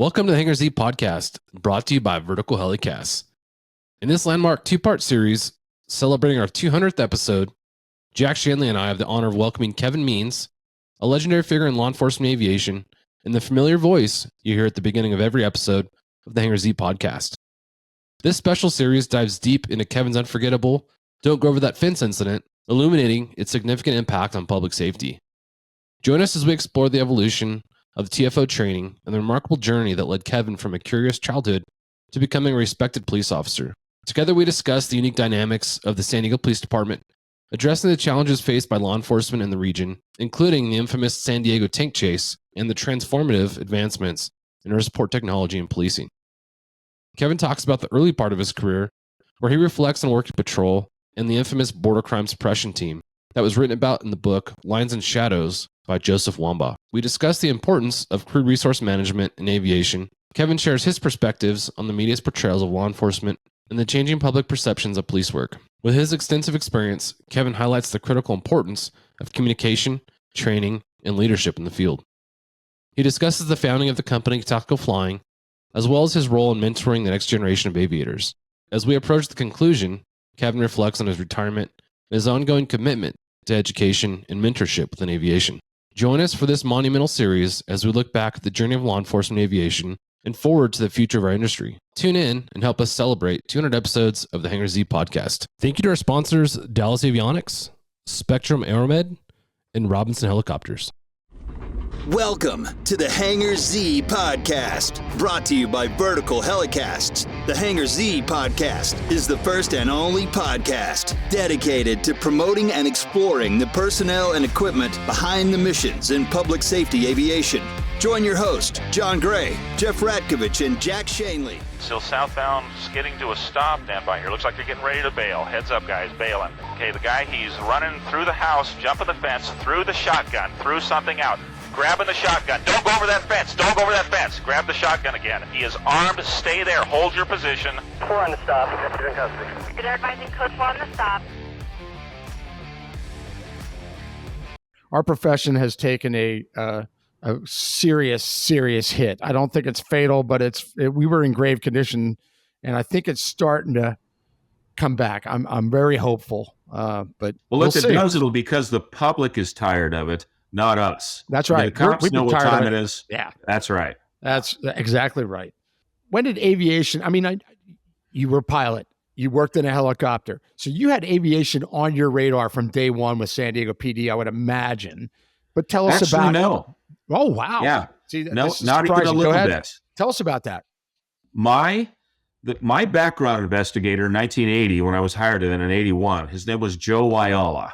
Welcome to the Hangar Z Podcast, brought to you by Vertical Helicast. In this landmark two-part series, celebrating our 200th episode, Jack Schonely and I have the honor of welcoming Kevin Means, a legendary figure in law enforcement aviation, and the familiar voice you hear at the beginning of every episode of the Hangar Z Podcast. This special series dives deep into Kevin's unforgettable Don't Go Over That Fence incident, illuminating its significant impact on public safety. Join us as we explore the evolution of the TFO training and the remarkable journey that led Kevin from a curious childhood to becoming a respected police officer. Together, we discuss the unique dynamics of the San Diego Police Department, addressing the challenges faced by law enforcement in the region, including the infamous San Diego tank chase and the transformative advancements in air support technology and policing. Kevin talks about the early part of his career, where he reflects on working patrol and the infamous border crime suppression team that was written about in the book Lines and Shadows by Joseph Wamba. We discuss the importance of crew resource management in aviation. Kevin shares his perspectives on the media's portrayals of law enforcement and the changing public perceptions of police work. With his extensive experience, Kevin highlights the critical importance of communication, training, and leadership in the field. He discusses the founding of the company Tactical Flying, as well as his role in mentoring the next generation of aviators. As we approach the conclusion, Kevin reflects on his retirement and his ongoing commitment to education and mentorship within aviation. Join us for this monumental series as we look back at the journey of law enforcement aviation and forward to the future of our industry. Tune in and help us celebrate 200 episodes of the Hangar Z Podcast. Thank you to our sponsors, Dallas Avionics, Spectrum Aeromed, and Robinson Helicopters. Welcome to the Hangar Z Podcast, brought to you by Vertical Helicasts. The Hangar Z Podcast is the first and only podcast dedicated to promoting and exploring the personnel and equipment behind the missions in public safety aviation. Join your host, John Gray, Jeff Ratkovich, and Jack Schonely. Still southbound, skidding to a stop. Stand by here. Looks like they're getting ready to bail. Heads up, guys, bailing. Okay, the guy, he's running through the house, jumping the fence, through the shotgun, through something out. Grabbing the shotgun. Don't go over that fence. Don't go over that fence. Grab the shotgun again. He is armed. Stay there. Hold your position. 4 on the stop. You're in custody. Good advising code 4 on the stop. Our profession has taken a serious hit. I don't think it's fatal, but we were in grave condition, and I think it's starting to come back. I'm very hopeful, but if it does, it'll because the public is tired of it. Not us. That's right. The cops know what time it is. Yeah. That's right. That's exactly right. When did aviation, you were a pilot, you worked in a helicopter. So you had aviation on your radar from day one with San Diego PD, I would imagine. But tell us about no. Oh, wow. Yeah. See, no, not even a little bit. Tell us about that. My background investigator in 1980, when I was hired in 81, his name was Joe Wyola.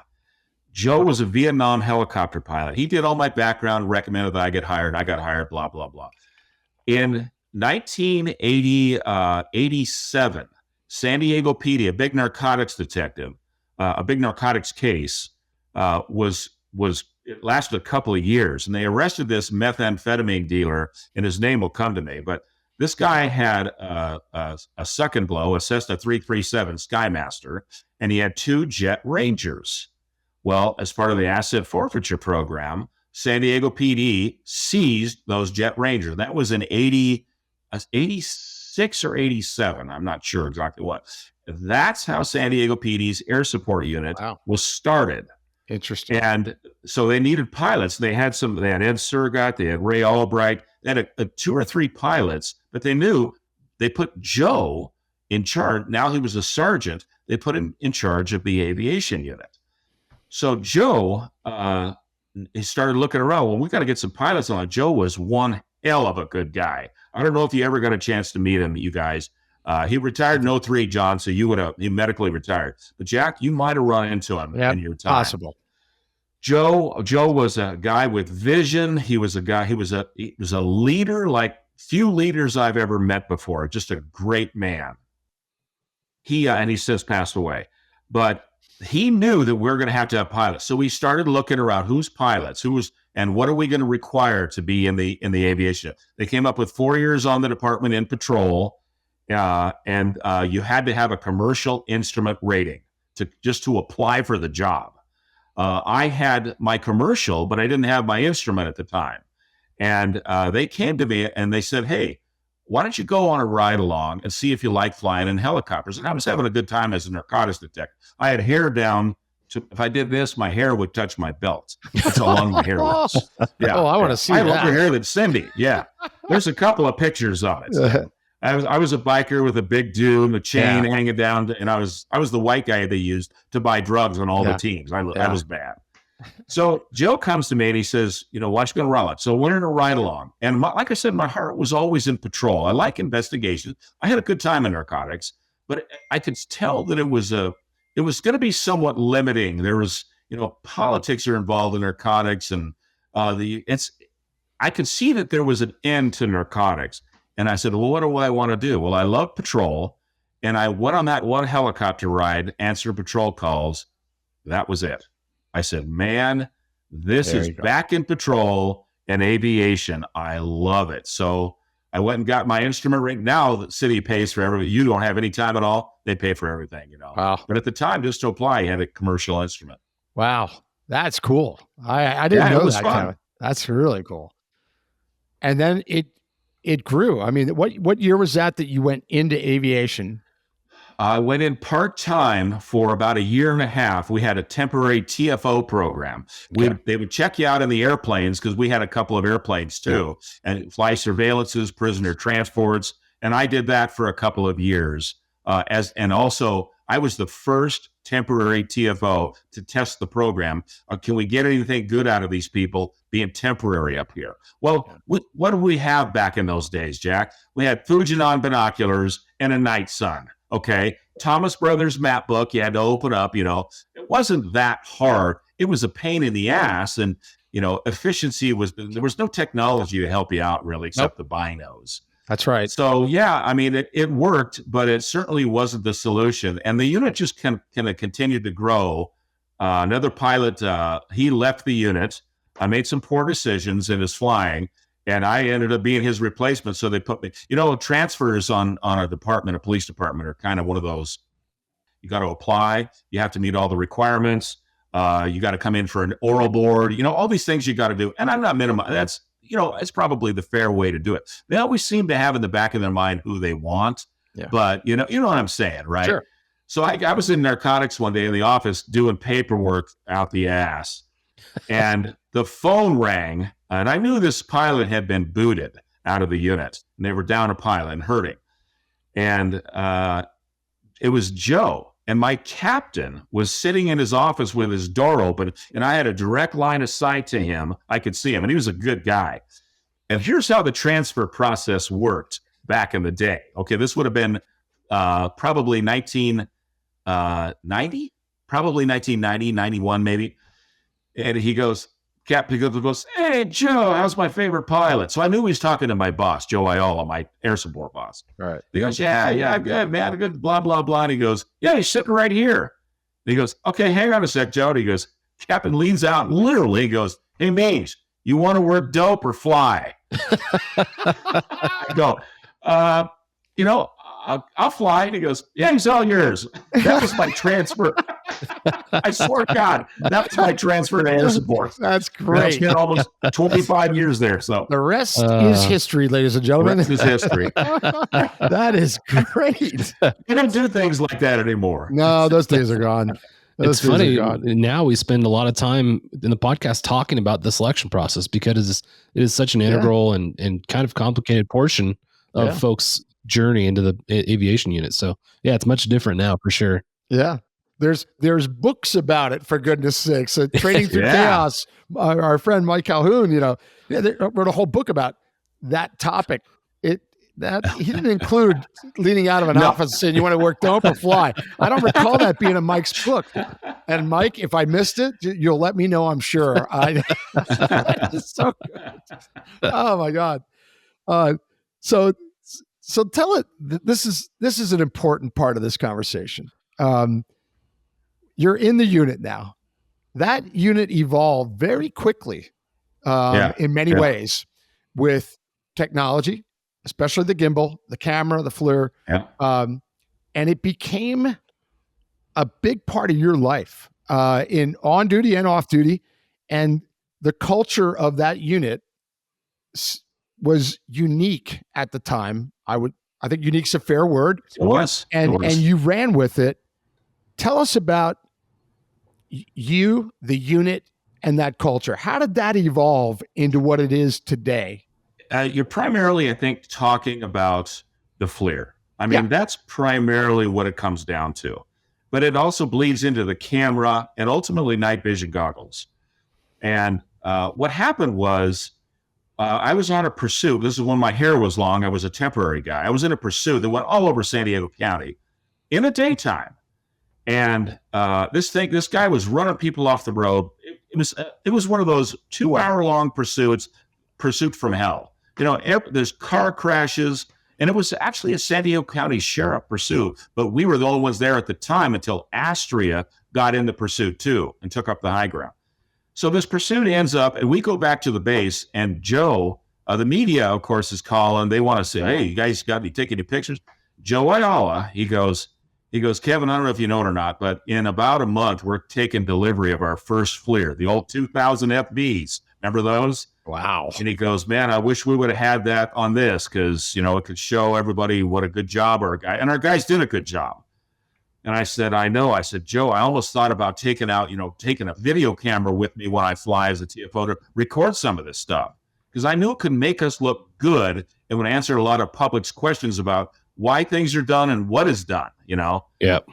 Joe was a Vietnam helicopter pilot. He did all my background, recommended that I get hired. I got hired, blah, blah, blah. In 1987, San Diego PD, a big narcotics detective, a big narcotics case, it lasted a couple of years, and they arrested this methamphetamine dealer, and his name will come to me. But this guy had a second blow, a Cessna 337 Skymaster, and he had 2 Jet Rangers. Well, as part of the asset forfeiture program, San Diego PD seized those Jet Rangers. That was in 86 or 87. I'm not sure exactly what. That's how San Diego PD's air support unit was started. Interesting. And so they needed pilots. They had Ed Surgott, they had Ray Albright, they had 2 or 3 pilots, but they knew they put Joe in charge. Now he was a sergeant. They put him in charge of the aviation unit. So Joe, he started looking around. Well, we got to get some pilots on. Joe was one hell of a good guy. I don't know if you ever got a chance to meet him, you guys. He retired in 03, John, so he medically retired. But Jack, you might have run into him in your time. Possible. Joe was a guy with vision. He was a leader like few leaders I've ever met before. Just a great man. And he's since passed away. But he knew that we're going to have pilots. So we started looking around who's pilots, and what are we going to require to be in the aviation? They came up with 4 years on the department in patrol, and you had to have a commercial instrument rating to apply for the job. I had my commercial, but I didn't have my instrument at the time. And they came to me and they said, hey, why don't you go on a ride along and see if you like flying in helicopters? And I was having a good time as a narcotics detective. I had hair down to, if I did this, my hair would touch my belt. That's how long my hair was. Yeah. Oh, I want to see I that. had longer hair than Cindy. Yeah. There's a couple of pictures of it. I was a biker with a big dude, a chain hanging down, and I was the white guy they used to buy drugs on all the teams. I was bad. So Joe comes to me and he says, why don't you go to Raleigh? So we're in a ride along. And like I said, my heart was always in patrol. I like investigations. I had a good time in narcotics, but I could tell that it was going to be somewhat limiting. There was, politics are involved in narcotics, and I could see that there was an end to narcotics. And I said, well, what do I want to do? Well, I love patrol. And I went on that one helicopter ride, answered patrol calls. That was it. I said, man, this is back in patrol and aviation. I love it. So I went and got my instrument ring. Now the city pays for everything. You don't have any time at all. They pay for everything, Wow. But at the time, just to apply, you had a commercial instrument. Wow. That's cool. I didn't know that. Fun. That's really cool. And then it grew. I mean, what year was that you went into aviation? I went in part-time for about a year and a half. We had a temporary TFO program. They would check you out in the airplanes because we had a couple of airplanes too, and fly surveillances, prisoner transports. And I did that for a couple of years. And also I was the first temporary TFO to test the program. Can we get anything good out of these people being temporary up here? Well, what did we have back in those days, Jack? We had Fujinon binoculars and a night sun. Okay. Thomas Brothers map book. You had to open up, it wasn't that hard. It was a pain in the ass. And, efficiency there was no technology to help you out really, except the binos. That's right. So yeah, I mean, it worked, but it certainly wasn't the solution. And the unit just kind of continued to grow. Another pilot, he left the unit. I made some poor decisions in his flying, and I ended up being his replacement. So they put me, transfers on a police department are kind of one of those. You got to apply. You have to meet all the requirements. You got to come in for an oral board. All these things you got to do. And I'm not minimizing. That's, it's probably the fair way to do it. They always seem to have in the back of their mind who they want. Yeah. But you know what I'm saying, right? Sure. So I was in narcotics one day in the office doing paperwork out the ass, and the phone rang. And I knew this pilot had been booted out of the unit, and they were down a pilot and hurting. And it was Joe. And my captain was sitting in his office with his door open, and I had a direct line of sight to him. I could see him, and he was a good guy. And here's how the transfer process worked back in the day. Okay, this would have been probably 1990, probably 1990, 91 maybe. And he goes, Captain goes, hey, Joe, how's my favorite pilot? So I knew he was talking to my boss, Joe Iola, my air support boss. Right. He goes, yeah, good, man, good, blah, blah, blah. And he goes, yeah, he's sitting right here. And he goes, okay, hang on a sec, Joe. And he goes, Captain leans out and literally he goes, hey, Mange, you want to work dope or fly? I go, I'll fly. And he goes, yeah, he's all yours. That was my transfer. I swear to God, that was my transfer to air support. That's great. I spent almost 25 years there. So the rest is history, ladies and gentlemen. The rest is history. That is great. You don't do things like that anymore. No, those days are gone. It's funny. Now we spend a lot of time in the podcast talking about the selection process because it is such an integral and kind of complicated portion of folks' journey into the aviation unit. So yeah, it's much different now for sure. Yeah. There's books about it, for goodness sakes. Training Through Chaos. Our friend Mike Calhoun, they wrote a whole book about that topic. He didn't include leaning out of an office and saying, you want to work dope or fly? I don't recall that being in Mike's book. And Mike, if I missed it, you'll let me know, I'm sure. It's so good. Oh my God. So tell it, this is an important part of this conversation. You're in the unit now. That unit evolved very quickly in many ways with technology, especially the gimbal, the camera, the FLIR. Yeah. And it became a big part of your life in on duty and off duty. And the culture of that unit was unique at the time. I think unique's a fair word. It was. And you ran with it. Tell us about you, the unit, and that culture. How did that evolve into what it is today? You're primarily, I think, talking about the FLIR. I mean, that's primarily what it comes down to. But it also bleeds into the camera and ultimately night vision goggles. And what happened was I was on a pursuit. This is when my hair was long. I was a temporary guy. I was in a pursuit that went all over San Diego County in the daytime. And this guy was running people off the road. It was one of those 2-hour-long pursuit from hell. You know, there's car crashes. And it was actually a San Diego County sheriff pursuit, but we were the only ones there at the time until Astria got in the pursuit too and took up the high ground. So this pursuit ends up, and we go back to the base, and Joe, the media, of course, is calling. They want to say, hey, you guys got me taking your pictures? Joe Ayala, he goes, Kevin, I don't know if you know it or not, but in about a month, we're taking delivery of our first FLIR, the old 2000 FBs. Remember those? Wow. And he goes, man, I wish we would have had that on this because, you know, it could show everybody what a good job our guy. And our guys did a good job. And I said, I know. I said, Joe, I almost thought about taking a video camera with me when I fly as a TFO to record some of this stuff because I knew it could make us look good and would answer a lot of public's questions about why things are done and what is done, you know? Yep.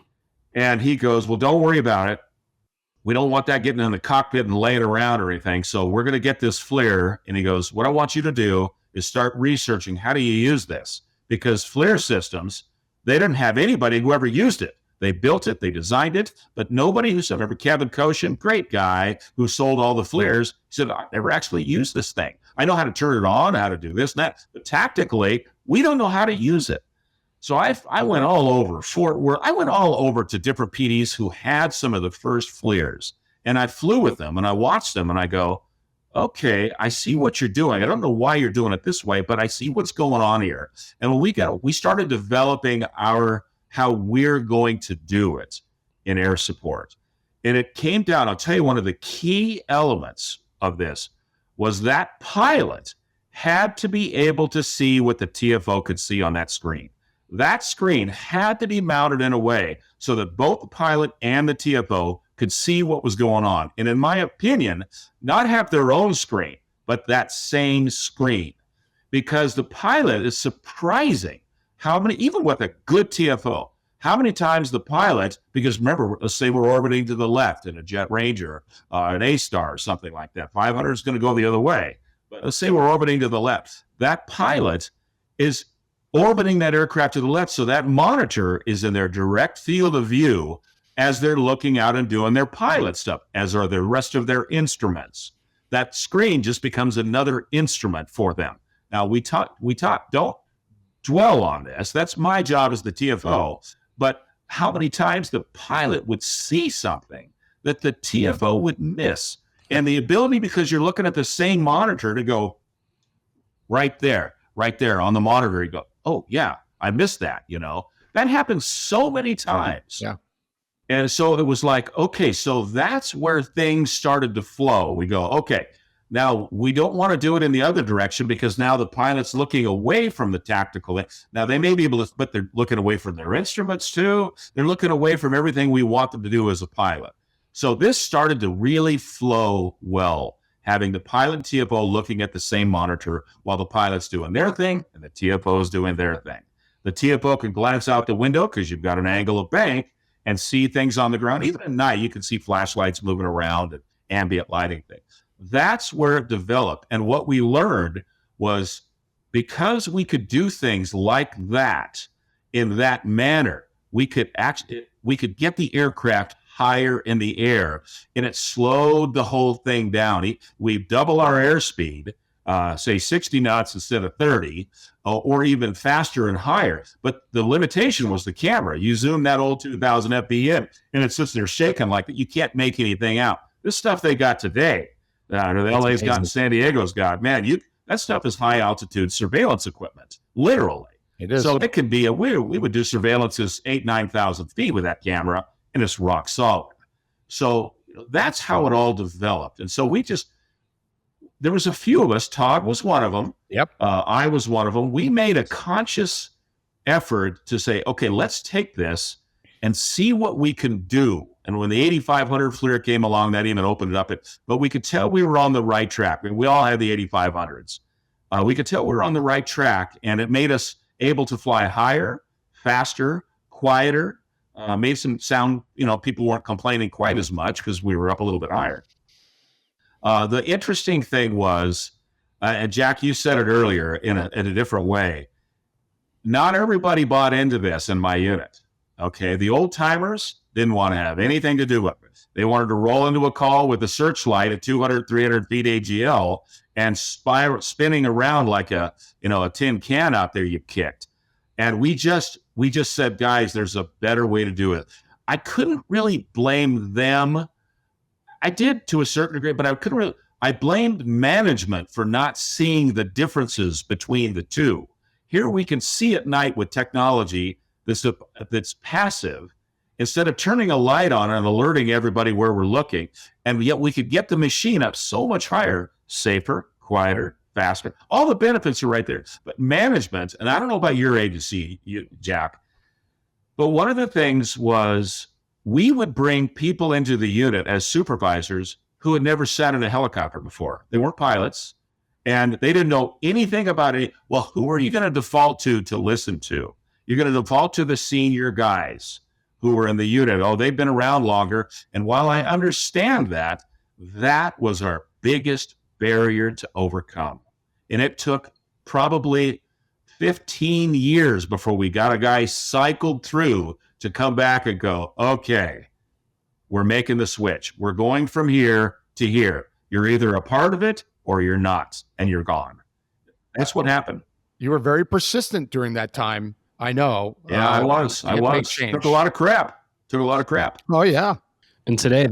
And he goes, well, don't worry about it. We don't want that getting in the cockpit and laying around or anything. So we're going to get this FLIR. And he goes, what I want you to do is start researching how do you use this? Because FLIR systems, they didn't have anybody who ever used it. They built it, they designed it, but nobody who said, remember Kevin Koshin, great guy who sold all the FLIRs, said, I never actually used this thing. I know how to turn it on, how to do this and that, but tactically, we don't know how to use it. So I went all over Fort Worth. I went all over to different PDs who had some of the first FLIRs, and I flew with them and I watched them and I go, okay, I see what you're doing. I don't know why you're doing it this way, but I see what's going on here. And when we started developing how we're going to do it in air support. And it came down, I'll tell you, one of the key elements of this was that pilot had to be able to see what the TFO could see on that screen. That screen had to be mounted in a way so that both the pilot and the TFO could see what was going on. And in my opinion, not have their own screen, but that same screen. Because the pilot is surprising how many, even with a good TFO, how many times the pilot, because remember, let's say we're orbiting to the left in a Jet Ranger, an A-Star or something like that. 500 is going to go the other way. But let's say we're orbiting to the left. That pilot is orbiting that aircraft to the left, so that monitor is in their direct field of view as they're looking out and doing their pilot stuff, as are the rest of their instruments. That screen just becomes another instrument for them. Now, we talk, don't dwell on this. That's my job as the TFO. But how many times the pilot would see something that the TFO would miss? And the ability, because you're looking at the same monitor, to go right there on the monitor, you go, oh, yeah, I missed that, you know. That happens so many times. Yeah. And so it was like, okay, so that's where things started to flow. We go, okay, now we don't want to do it in the other direction because now the pilot's looking away from the tactical. Now they may be able to, but they're looking away from their instruments too. They're looking away from everything we want them to do as a pilot. So this started to really flow well, having the pilot and TFO looking at the same monitor while the pilot's doing their thing and the TFO is doing their thing. The TFO can glance out the window because you've got an angle of bank and see things on the ground. Even at night, you can see flashlights moving around and ambient lighting things. That's where it developed. And what we learned was because we could do things like that in that manner, we could get the aircraft higher in the air, and it slowed the whole thing down. We double our airspeed, say 60 knots instead of 30, or even faster and higher. But the limitation was the camera. You zoom that old 2000 FB in, and it sits there shaking like that. You can't make anything out. This stuff they got today, the LA's got and San Diego's got, man, that stuff is high altitude surveillance equipment, literally. It is. So it could be we would do surveillances 8,000, 9,000 feet with that camera, and it's rock solid. So that's how it all developed. And so there was a few of us. Todd was one of them. Yep. I was one of them. We made a conscious effort to say, okay, let's take this and see what we can do. And when the 8500 FLIR came along, that even opened it up. But we could tell we were on the right track. I mean, we all had the 8500s. We could tell we were on the right track, and it made us able to fly higher, faster, quieter. Made some sound, people weren't complaining quite as much because we were up a little bit higher. The interesting thing was, and Jack, you said it earlier in a different way, not everybody bought into this in my unit. Okay, the old timers didn't want to have anything to do with it. They wanted to roll into a call with a searchlight at 200, 300 feet AGL and spinning around like a tin can out there you kicked. And we just said, guys, there's a better way to do it. I couldn't really blame them. I did to a certain degree, but I blamed management for not seeing the differences between the two. Here we can see at night with technology that's passive, instead of turning a light on and alerting everybody where we're looking. And yet we could get the machine up so much higher, safer, quieter, faster. All the benefits are right there. But management, and I don't know about your agency, Jack, but one of the things was we would bring people into the unit as supervisors who had never sat in a helicopter before. They weren't pilots, and they didn't know anything about it. Well, who are you going to default to listen to? You're going to default to the senior guys who were in the unit. Oh, they've been around longer. And while I understand that, that was our biggest barrier to overcome. And it took probably 15 years before we got a guy cycled through to come back and go, okay, we're making the switch. We're going from here to here. You're either a part of it or you're not, and you're gone. That's what happened. You were very persistent during that time. I know. Yeah, I was. Took a lot of crap. Oh, yeah. And today,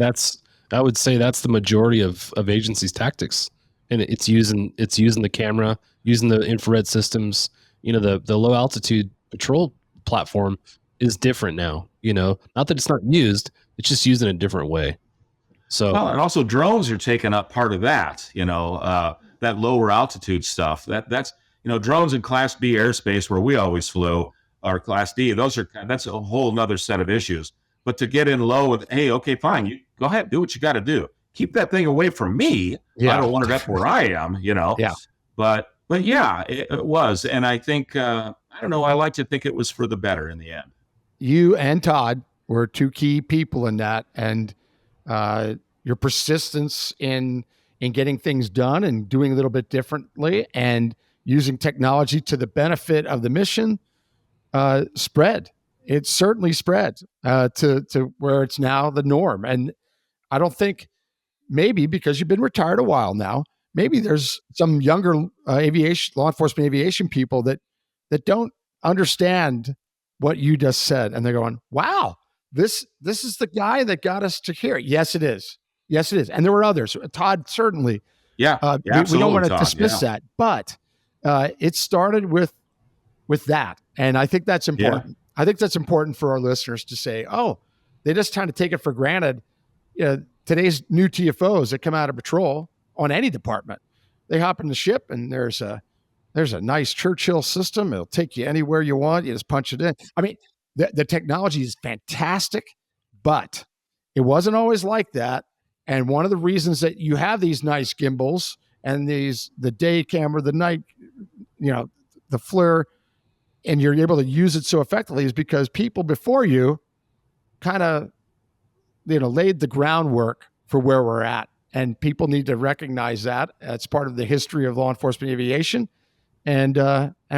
I would say that's the majority of agencies' tactics. And it's using the camera, using the infrared systems. The low altitude patrol platform is different now. Not that it's not used, it's just used in a different way. So, and also drones are taking up part of that. That lower altitude stuff. That's drones in Class B airspace where we always flew, or Class D. That's a whole nother set of issues. But to get in low and, hey, okay, fine, you go ahead, do what you got to do. Keep that thing away from me. Yeah. I don't want it up where I am. Yeah. But yeah, it was, and I think I don't know. I like to think it was for the better in the end. You and Todd were two key people in that, and your persistence in getting things done and doing a little bit differently and using technology to the benefit of the mission spread. It certainly spread to where it's now the norm. And I don't think, maybe because you've been retired a while now, maybe there's some younger law enforcement aviation people that don't understand what you just said, and they're going, "Wow, this is the guy that got us to here." Yes, it is. Yes, it is. And there were others. Todd, certainly. Yeah, we don't want to dismiss that, but it started with that, and I think that's important. Yeah. I think that's important for our listeners to say, "Oh, they just kind of take it for granted." Today's new TFOs that come out of patrol on any department, they hop in the ship and there's a nice Churchill system. It'll take you anywhere you want. You just punch it in. I mean, the technology is fantastic, but it wasn't always like that. And one of the reasons that you have these nice gimbals and the day camera, the night, the FLIR, and you're able to use it so effectively is because people before you kind of, laid the groundwork for where we're at. And people need to recognize that. It's part of the history of law enforcement aviation. And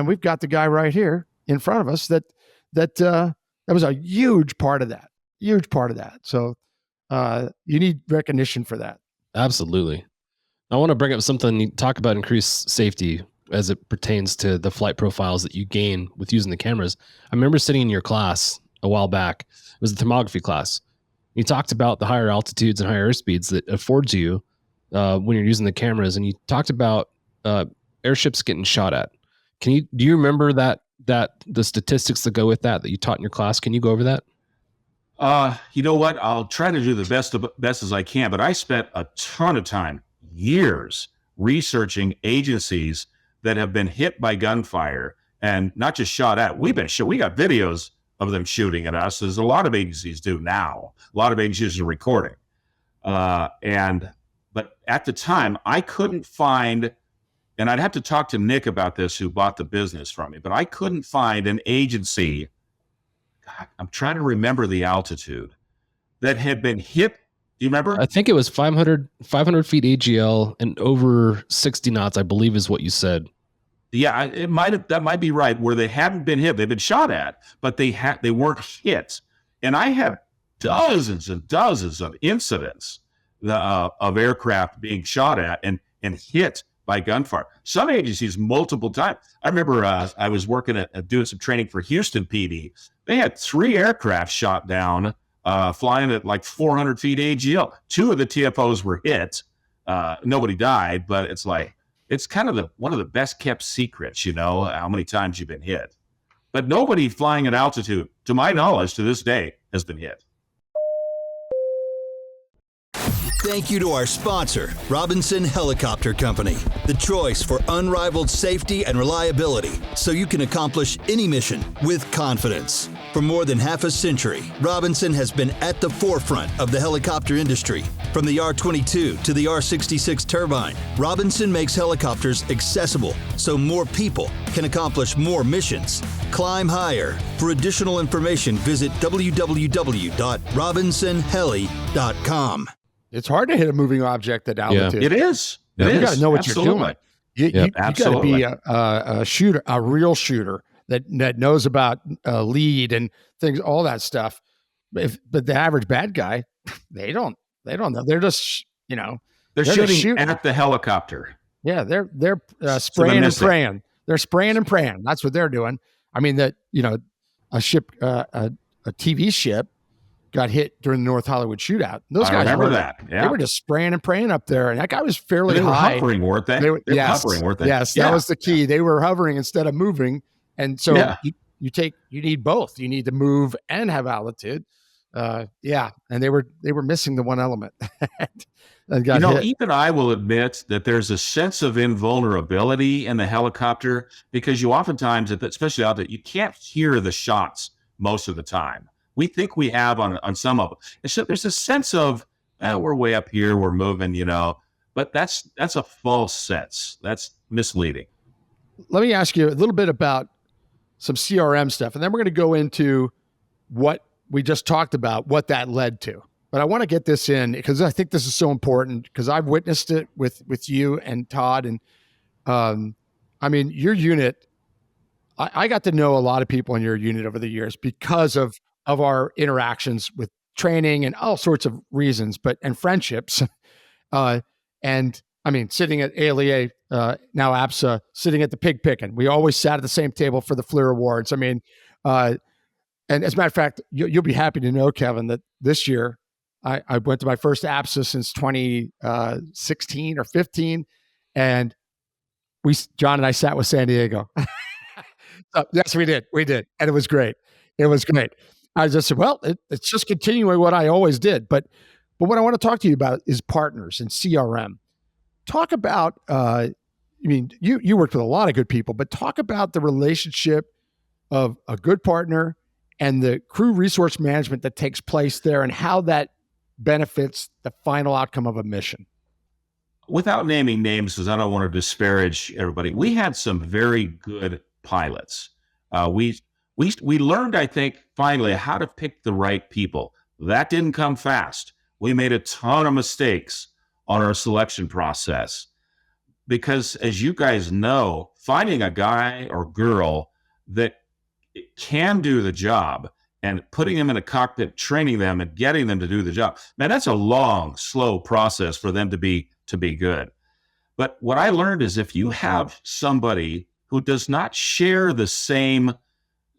we've got the guy right here in front of us that was a huge part of that. Huge part of that. So you need recognition for that. Absolutely. I want to bring up something. You talk about increased safety as it pertains to the flight profiles that you gain with using the cameras. I remember sitting in your class a while back. It was the thermography class. You talked about the higher altitudes and higher airspeeds that affords you when you're using the cameras, and you talked about airships getting shot at. Do you remember that the statistics that go with that you taught in your class? Can you go over that? You know what? I'll try to do the best as I can, but I spent a ton of time, years, researching agencies that have been hit by gunfire and not just shot at. We got videos of them shooting at us, as a lot of agencies do now. A lot of agencies are recording. But at the time, I couldn't find, and I'd have to talk to Nick about this, who bought the business from me, but I couldn't find an agency, God, I'm trying to remember the altitude, that had been hit. Do you remember? I think it was 500 feet AGL and over 60 knots, I believe is what you said. Yeah, that might be right, where they hadn't been hit. They've been shot at, but they weren't hit. And I have dozens and dozens of incidents of aircraft being shot at and hit by gunfire. Some agencies multiple times. I remember I was working at doing some training for Houston PD. They had 3 aircraft shot down, flying at like 400 feet AGL. 2 of the TFOs were hit. Nobody died, but it's like, it's kind of one of the best kept secrets, how many times you've been hit. But nobody flying at altitude, to my knowledge, to this day, has been hit. Thank you to our sponsor, Robinson Helicopter Company, the choice for unrivaled safety and reliability, so you can accomplish any mission with confidence. For more than half a century, Robinson has been at the forefront of the helicopter industry. From the R-22 to the R-66 turbine, Robinson makes helicopters accessible so more people can accomplish more missions. Climb higher. For additional information, visit www.robinsonheli.com. It's hard to hit a moving object at altitude. It is. You got to know what you're doing. You got to be a shooter, a real shooter that knows about lead and things, all that stuff. But the average bad guy, they don't know. They're just, they're shooting at the helicopter. Yeah, they're spraying and praying. They're spraying and praying. That's what they're doing. I mean, a ship, a TV ship, got hit during the North Hollywood shootout. Those guys remember that. Yeah. They were just spraying and praying up there, and that guy was fairly high. They were high. hovering, weren't they? They were hovering, weren't they? Yes, that was the key. They were hovering instead of moving, and so you need both. You need to move and have altitude. And they were missing the one element. Even I will admit that there's a sense of invulnerability in the helicopter, because you oftentimes, especially out there, you can't hear the shots most of the time. We think we have on some of them. And so there's a sense of, we're way up here, we're moving, but that's a false sense. That's misleading. Let me ask you a little bit about some CRM stuff, and then we're going to go into what we just talked about, what that led to. But I want to get this in because I think this is so important, because I've witnessed it with you and Todd. And your unit, I got to know a lot of people in your unit over the years because of our interactions with training and all sorts of reasons, and friendships. Sitting at ALEA, now APSA, sitting at the pig picking. We always sat at the same table for the FLIR Awards. And as a matter of fact, you'll be happy to know, Kevin, that this year I went to my first APSA since 2016 or 15. And John and I sat with San Diego. So, yes, we did. And it was great. I just said, well, it's just continuing what I always did. But what I want to talk to you about is partners and CRM. Talk about, you worked with a lot of good people, but talk about the relationship of a good partner and the crew resource management that takes place there, and how that benefits the final outcome of a mission. Without naming names, because I don't want to disparage everybody, we had some very good pilots. We learned, I think, finally how to pick the right people. That didn't come fast. We made a ton of mistakes on our selection process, because, as you guys know, finding a guy or girl that can do the job and putting them in a cockpit, training them and getting them to do the job, man, that's a long, slow process for them to be good. But what I learned is, if you have somebody who does not share the same,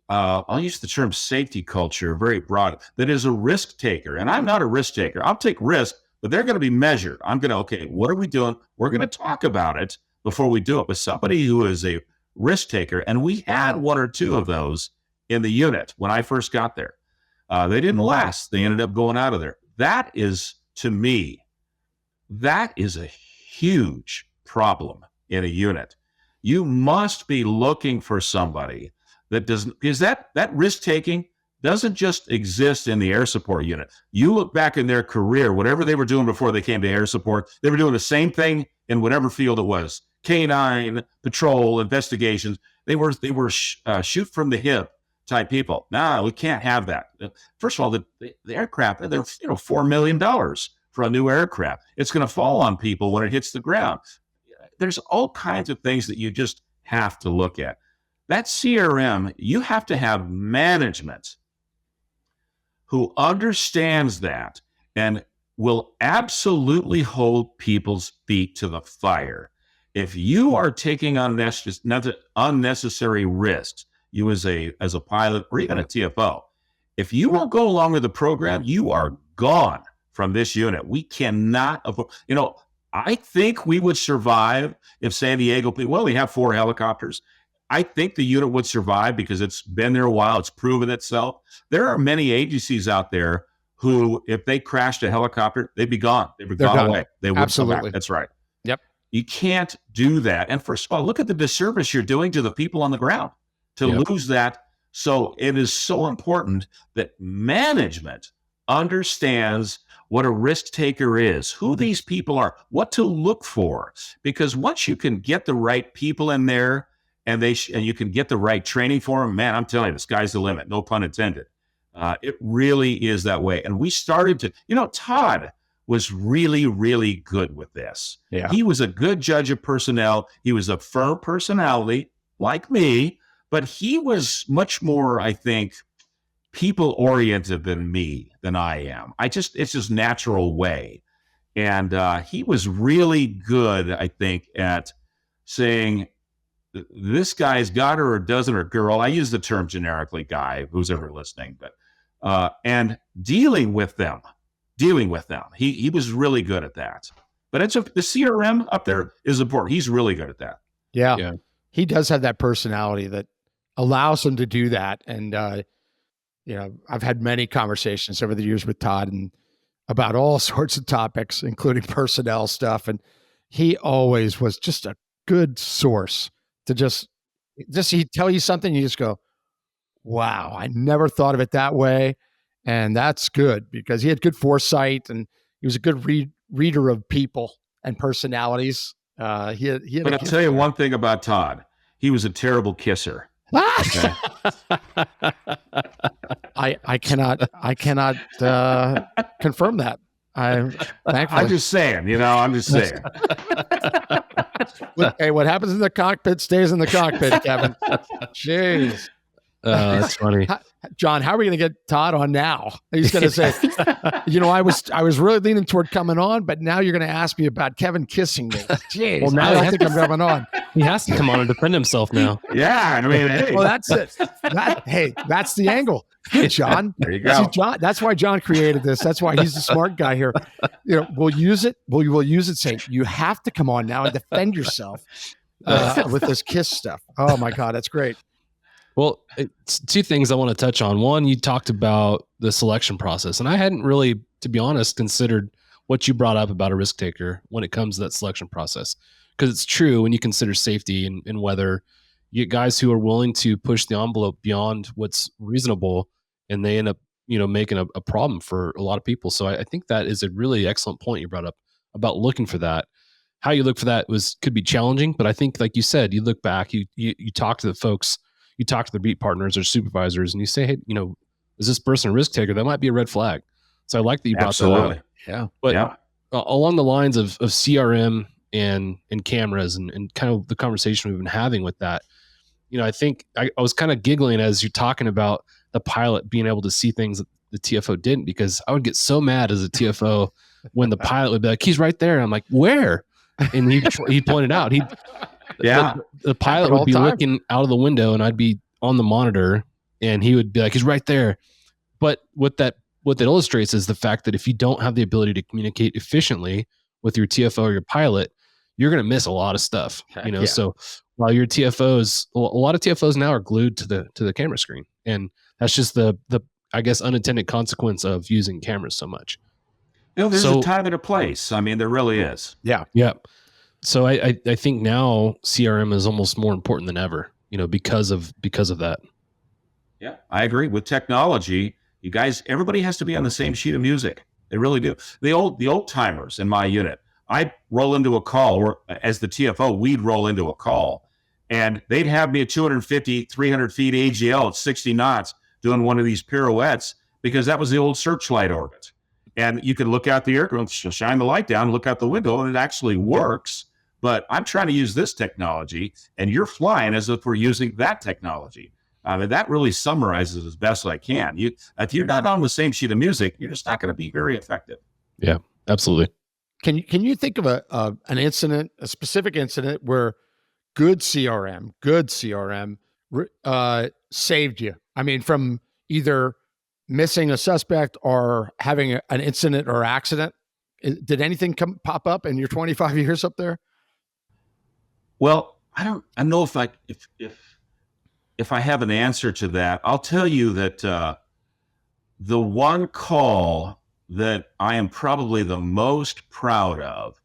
I'll use the term safety culture, very broad, that is a risk taker. And I'm not a risk taker. I'll take risk, but they're going to be measured. I'm going to, okay, what are we doing? We're going to talk about it before we do it. But somebody who is a risk taker, and we had 1 or 2 of those in the unit when I first got there. They didn't last. They ended up going out of there. That is, to me, that is a huge problem in a unit, you must be looking for somebody that doesn't, because that risk taking doesn't just exist in the air support unit. You look back in their career, whatever they were doing before they came to air support, they were doing the same thing in whatever field it was. K9, patrol, investigations. They were shoot from the hip type people. No, we can't have that. First of all, the aircraft, they're $4 million for a new aircraft. It's going to fall on people when it hits the ground. There's all kinds of things that you just have to look at. That CRM, you have to have management who understands that and will absolutely hold people's feet to the fire. If you are taking unnecessary risks, you as a pilot or even a TFO, if you won't go along with the program, you are gone from this unit. We cannot afford, I think we would survive if San Diego, we have 4 helicopters. I think the unit would survive because it's been there a while. It's proven itself. There are many agencies out there who, if they crashed a helicopter, they'd be gone. They'd be gone away. They would come back. That's right. Yep. You can't do that. And first of all, look at the disservice you're doing to the people on the ground to lose that. So it is so important that management understands what a risk taker is, who these people are, what to look for. Because once you can get the right people in there and you can get the right training for them, man, I'm telling you, the sky's the limit. No pun intended. It really is that way. And we started to, Todd was really, really good with this. Yeah. He was a good judge of personnel. He was a firm personality like me, but he was much more, I think, people-oriented than I am. It's just natural way. And he was really good, I think, at saying, this guy's got her or doesn't, or girl. I use the term generically, guy, who's ever listening, but and dealing with them. He was really good at that. But the CRM up there is important. He's really good at that. Yeah. He does have that personality that allows him to do that. And I've had many conversations over the years with Todd and about all sorts of topics, including personnel stuff. And he always was just a good source to just he'd tell you something, you just go, wow, I never thought of it that way. And that's good because he had good foresight and he was a good reader of people and personalities. But I'll tell you one thing about Todd. He was a terrible kisser. Okay. I cannot confirm that. I'm just saying, I'm just saying. Look, hey, what happens in the cockpit stays in the cockpit, Kevin. Jeez. That's funny. John, how are we going to get Todd on now? He's going to say, I was really leaning toward coming on, but now you're going to ask me about Kevin kissing me. Jeez, well, now I don't think I'm coming on. He has to come on and defend himself now. Yeah, I mean, hey. Well, that's it. That's the angle. Good, John. There you go. See, John, that's why John created this. That's why he's the smart guy here. We'll use it. We'll use it. Say you have to come on now and defend yourself with this kiss stuff. Oh my God, that's great. Well, it's 2 things I want to touch on. One, you talked about the selection process, and I hadn't really, to be honest, considered what you brought up about a risk taker when it comes to that selection process. Because it's true when you consider safety and weather, you get guys who are willing to push the envelope beyond what's reasonable, and they end up, making a problem for a lot of people. So I think that is a really excellent point you brought up about looking for that. How you look for that could be challenging, but I think, like you said, you look back, you talk to the folks. You talk to the beat partners or supervisors and you say, hey, is this person a risk taker? That might be a red flag. So I like that you brought that up. Yeah. But along the lines of CRM and cameras and kind of the conversation we've been having with that, I think I was kind of giggling as you're talking about the pilot being able to see things that the TFO didn't, because I would get so mad as a TFO when the pilot would be like, he's right there. And I'm like, where? And he pointed out, the pilot would be looking out of the window and I'd be on the monitor and he would be like, he's right there. But what that illustrates is the fact that if you don't have the ability to communicate efficiently with your TFO or your pilot, you're going to miss a lot of stuff, So while your TFOs, a lot of TFOs now are glued to the camera screen. And that's just the I guess, unintended consequence of using cameras so much. There's a time and a place. I mean, there really is. Yeah. Yeah. So I think now CRM is almost more important than ever, because of that. Yeah, I agree. With technology, you guys, everybody has to be on the same sheet of music. They really do. The old timers in my unit, I'd roll into a call, or as the TFO, we'd roll into a call, and they'd have me at 250, 300 feet AGL at 60 knots doing one of these pirouettes, because that was the old searchlight orbit. And you could look out the aircraft, shine the light down, look out the window, and it actually works. But I'm trying to use this technology, and you're flying as if we're using that technology. That really summarizes as best I can. If you're not on the same sheet of music, you're just not going to be very effective. Yeah, absolutely. Can you think of an incident, a specific incident where good CRM saved you? I mean, from either missing a suspect or having an incident or accident. Did anything pop up in your 25 years up there? Well, I don't know if I have an answer to that. I'll tell you that the one call that I am probably the most proud of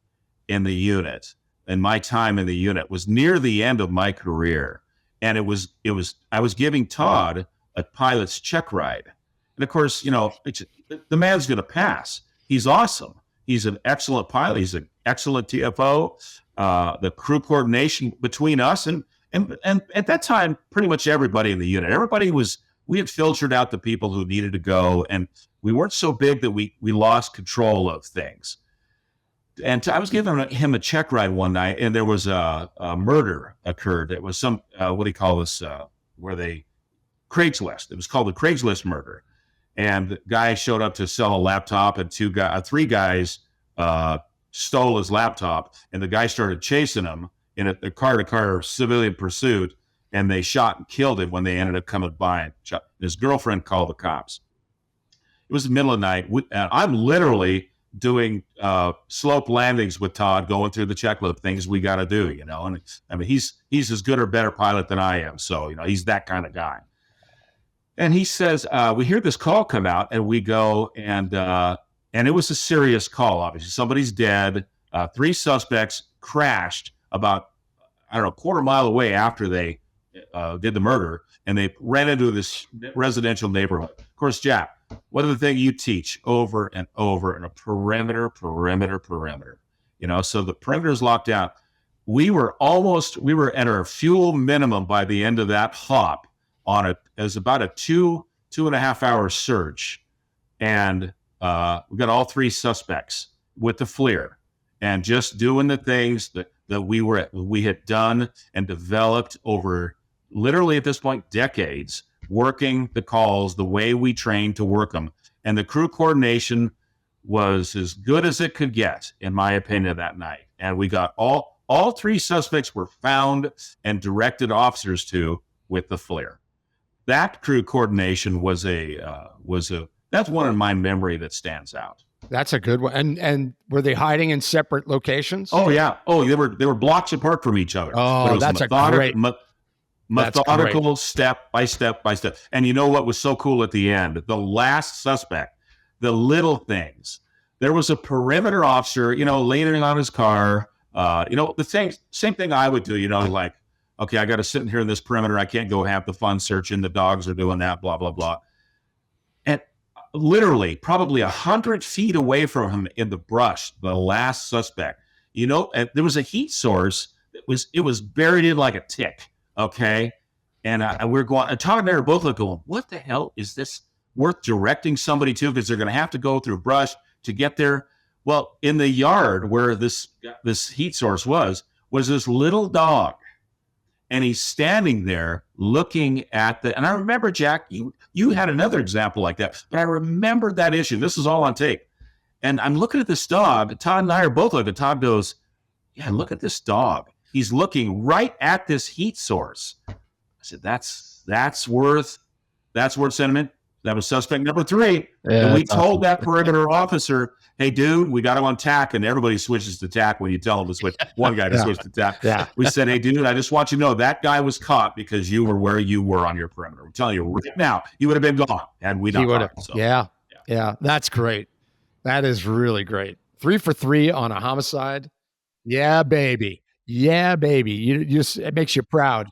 in the unit, in my time in the unit, was near the end of my career. And I was giving Todd a pilot's check ride. And of course, the man's going to pass. He's awesome. He's an excellent pilot. He's an excellent TFO. The crew coordination between us and at that time, pretty much everybody in the unit, we had filtered out the people who needed to go, and we weren't so big that we lost control of things. And I was giving him a check ride one night, and there was a murder occurred. It was some, what do you call this, Craigslist. It was called the Craigslist murder. And the guy showed up to sell a laptop, and three guys stole his laptop, and the guy started chasing him in a car-to-car civilian pursuit, and they shot and killed him when they ended up coming by. And his girlfriend called the cops. It was the middle of the night. I'm literally doing slope landings with Todd, going through the checklist of things we got to do, And I mean, he's as good or better pilot than I am, so he's that kind of guy. And he says, we hear this call come out, and we go, and it was a serious call. Obviously, somebody's dead. 3 suspects crashed about, a quarter mile away after they did the murder, and they ran into this residential neighborhood. Of course, Jack, what are the things you teach over and over? And a perimeter. So the perimeter's locked down. We were at our fuel minimum by the end of that hop it was about a 2.5 hour search. And we got all 3 suspects with the FLIR, and just doing the things that we had done and developed over, literally at this point, decades, working the calls the way we trained to work them. And the crew coordination was as good as it could get, in my opinion, that night. And we got all 3 suspects were found and directed officers to with the FLIR. That crew coordination was that's one in my memory that stands out. That's a good one. And were they hiding in separate locations? Oh yeah. Oh, they were blocks apart from each other. Oh, that's methodical, step by step by step. And you know what was so cool at the end? The last suspect, the little things. There was a perimeter officer, leaning on his car. The same thing I would do. Like, okay, I got to sit in here in this perimeter. I can't go have the fun searching. The dogs are doing that. Blah blah blah. And literally, probably 100 feet away from him in the brush, the last suspect. And there was a heat source. It was buried in like a tick. Okay. And we're going, and Todd and I are both going, what the hell is this worth directing somebody to? Because they're going to have to go through brush to get there. Well, in the yard where this heat source was this little dog. And he's standing there looking at and I remember, Jack, you had another example like that, but I remember that issue. This is all on tape. And I'm looking at this dog. Todd and I are both looking. Todd goes, yeah, look at this dog. He's looking right at this heat source. I said, that's worth sentiment. That was suspect number 3. Yeah, and we told that perimeter officer, hey, dude, we got to on TAC. And everybody switches to TAC when you tell them to switch. One guy to switch to TAC. Yeah. We said, hey, dude, I just want you to know that guy was caught because you were where you were on your perimeter. I'm telling you right now, you would have been gone had we not caught. So, yeah. That's great. That is really great. 3 for 3 on a homicide. Yeah, baby. Yeah, baby. You just, it makes you proud.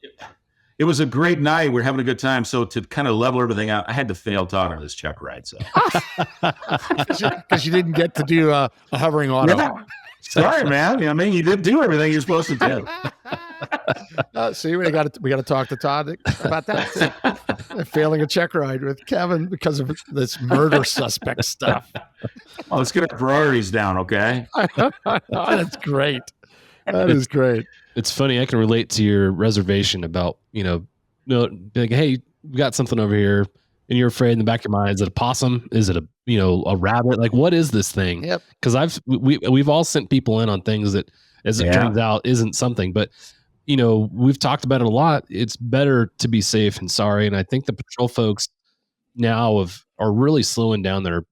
It was a great night. We're having a good time. So to kind of level everything out, I had to fail Todd on this check ride. So Because you didn't get to do a hovering auto. yeah. Sorry, man. I mean, you did do everything you're supposed to do. See, we got to talk to Todd about that. Failing a check ride with Kevin because of this murder suspect stuff. Well, let's get our priorities down, okay? That's great. That is great. It's funny. I can relate to your reservation about, be like, hey, we got something over here, and you're afraid in the back of your mind, is it a possum? Is it a rabbit? Like, what is this thing? Yep. Because we've all sent people in on things that, as it turns out, isn't something. But we've talked about it a lot. It's better to be safe and sorry. And I think the patrol folks now are really slowing down their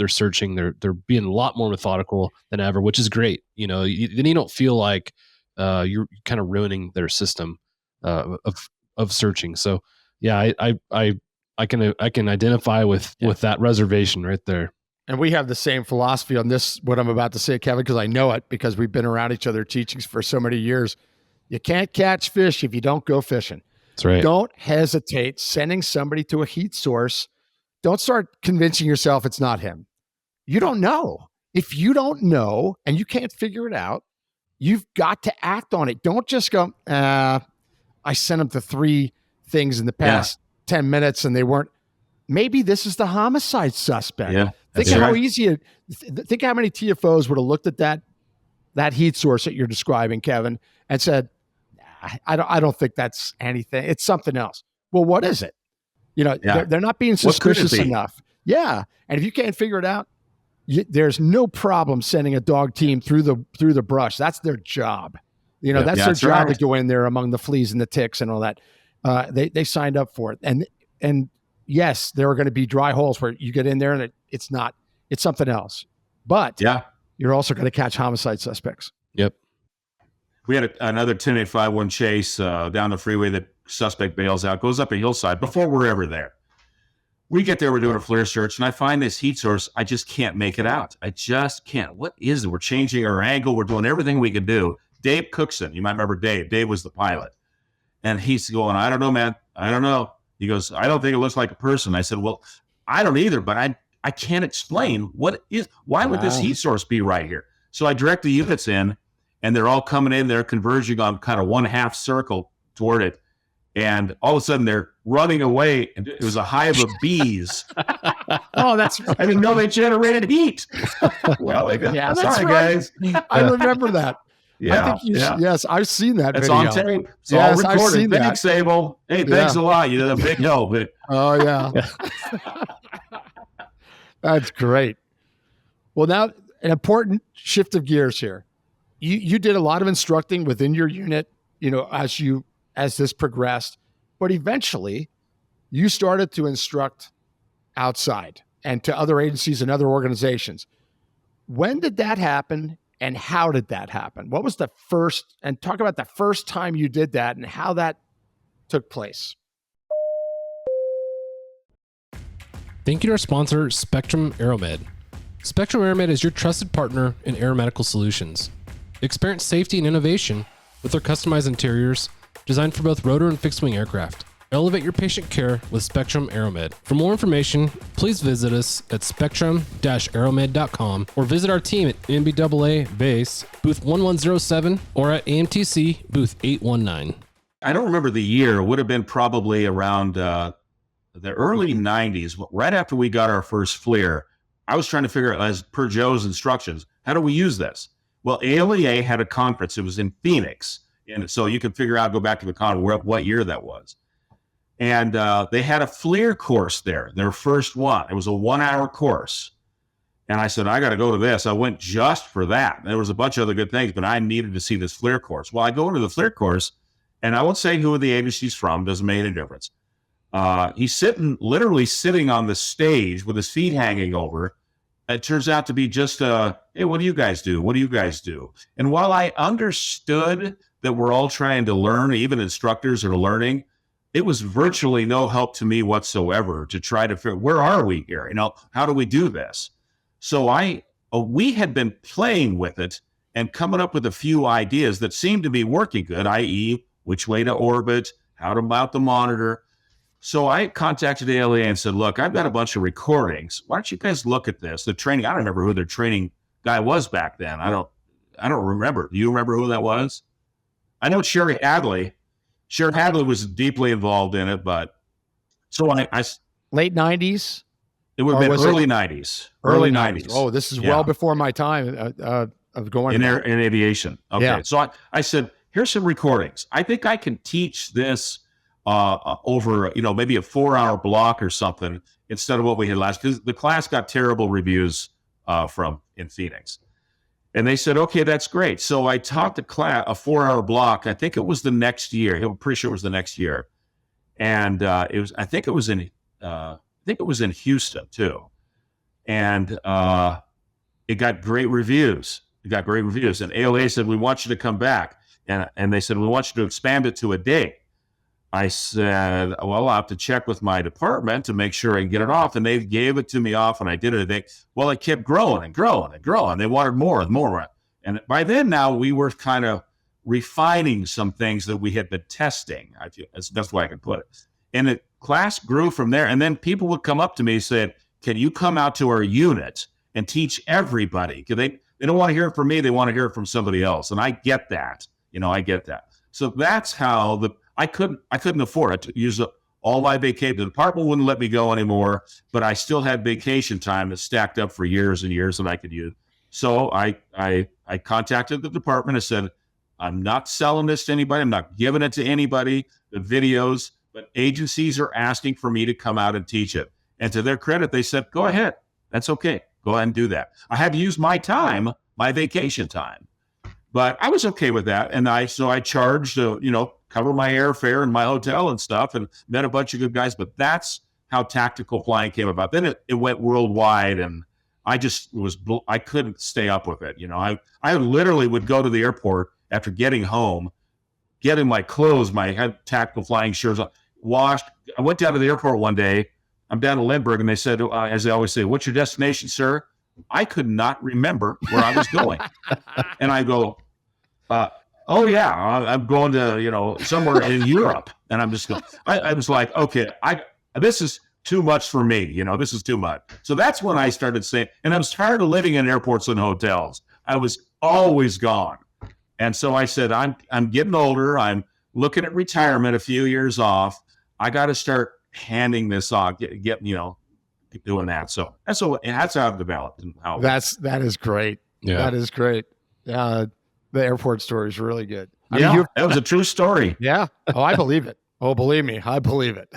searching. They're being a lot more methodical than ever, which is great. Then you don't feel like you're kind of ruining their system of searching. So yeah, I can identify with that reservation right there. And we have the same philosophy on this, what I'm about to say, Kevin, because I know it, because we've been around each other teachings for so many years. You can't catch fish if you don't go fishing. That's right. Don't hesitate sending somebody to a heat source. Don't start convincing yourself it's not him. You don't know. If you don't know and you can't figure it out, you've got to act on it. Don't just go, I sent them to 3 things in the past 10 minutes and they weren't. Maybe this is the homicide suspect. Yeah, think how easy think how many TFOs would have looked at that heat source that you're describing, Kevin, and said, I don't think that's anything. It's something else. Well, what is it? They're not being suspicious enough. Yeah. And if you can't figure it out, there's no problem sending a dog team through the brush. That's their job. That's their job to go in there among the fleas and the ticks and all that. They signed up for it. And yes, there are going to be dry holes where you get in there and it's something else. But you're also going to catch homicide suspects. Yep. We had another 10851 chase down the freeway. The suspect bails out, goes up a hillside before we're ever there. We get there, we're doing a flare search, and I find this heat source. I just can't make it out. I just can't. What is it? We're changing our angle. We're doing everything we could do. Dave Cookson, you might remember Dave. Dave was the pilot. And he's going, I don't know, man. I don't know. He goes, I don't think it looks like a person. I said, well, I don't either, but I can't explain why would this heat source be right here? So I direct the units in, and they're all coming in. They're converging on kind of 1/2 circle toward it. And all of a sudden they're running away. And it was a hive of bees. Oh, that's right. I didn't know they generated heat. Well, that's sorry, right. guys. I remember that. Yeah. I think yes, I've seen that It's video. on tape. It's Yes, all I've recorded. seen that. Thanks, Abel. Hey, thanks a lot. You did a big help. Oh, yeah. That's great. Well, now an important shift of gears here. You did a lot of instructing within your unit, as this progressed, but eventually you started to instruct outside and to other agencies and other organizations. When did that happen and how did that happen? What was the first, and talk about the first time you did that and how that took place. Thank you to our sponsor, Spectrum Aeromed. Spectrum Aeromed is your trusted partner in aeromedical solutions. Experience safety and innovation with their customized interiors designed for both rotor and fixed-wing aircraft. Elevate your patient care with Spectrum Aeromed. For more information, please visit us at spectrum-aeromed.com or visit our team at NBAA Base, booth 1107, or at AMTC, booth 819. I don't remember the year. It would have been probably around the early 90s, right after we got our first FLIR. I was trying to figure out, as per Joe's instructions, how do we use this? Well, ALEA had a conference. It was in Phoenix. And so you can figure out, go back to the conference, what year that was. And they had a FLIR course there, their first one. It was a 1-hour course. And I said, I got to go to this. I went just for that. There was a bunch of other good things, but I needed to see this FLIR course. Well, I go into the FLIR course, and I won't say who the agency's from. Doesn't make any difference. He's literally sitting on the stage with his feet hanging over. It turns out to be just hey, what do you guys do? What do you guys do? And while I understood that we're all trying to learn, even instructors are learning, it was virtually no help to me whatsoever to try to figure, where are we here? How do we do this? So we had been playing with it, and coming up with a few ideas that seemed to be working good, i.e., which way to orbit, how to mount the monitor. So I contacted ALA and said, look, I've got a bunch of recordings. Why don't you guys look at this? The training, I don't remember who their training guy was back then. I don't remember. Do you remember who that was? I know Sherry Hadley. Sherry Hadley was deeply involved in it, but so I Late 90s? it would have been early 90s. Early 90s. Oh, this is well before my time of going in aviation. Okay. Yeah. So I said, here's some recordings. I think I can teach this over, maybe a 4-hour block or something instead of what we had last, because the class got terrible reviews in Phoenix. And they said, okay, that's great. So I taught the class a 4-hour block. I think it was the next year. I'm pretty sure it was the next year. And I think it was in Houston too. And it got great reviews. And ALA said, we want you to come back. And they said, we want you to expand it to a day. I said, well, I'll have to check with my department to make sure I can get it off. And they gave it to me off, and I did it a day. Well, it kept growing and growing and growing. They wanted more and more. And by then now we were kind of refining some things that we had been testing. I feel that's the best way I can put it. And the class grew from there. And then people would come up to me and say, can you come out to our unit and teach everybody? Because they don't want to hear it from me. They want to hear it from somebody else. And I get that. I get that. So that's how I couldn't afford it to use all my vacation. The department wouldn't let me go anymore, but I still had vacation time that stacked up for years and years that I could use. So I contacted the department and said, I'm not selling this to anybody. I'm not giving it to anybody, the videos, but agencies are asking for me to come out and teach it. And to their credit, they said, go ahead. That's okay. Go ahead and do that. I had to use my time, my vacation time, but I was okay with that. And I charged, cover my airfare and my hotel and stuff, and met a bunch of good guys. But that's how tactical flying came about. Then it went worldwide, and I couldn't stay up with it. I literally would go to the airport after getting home, getting my clothes, my tactical flying shirts washed. I went down to the airport one day. I'm down in Lindbergh, and they said, as they always say, what's your destination, sir? I could not remember where I was going. And I go, oh yeah, I'm going to, somewhere in Europe. And I'm just going, I was like, okay, this is too much for me. This is too much. So that's when I started saying, and I was tired of living in airports and hotels. I was always gone. And so I said, I'm getting older. I'm looking at retirement, a few years off. I got to start handing this off, get doing that. So that's how I've developed. And how that is great. Yeah. That is great. The airport story is really good. That was a true story. Yeah. Oh, I believe it. Oh, believe me, I believe it.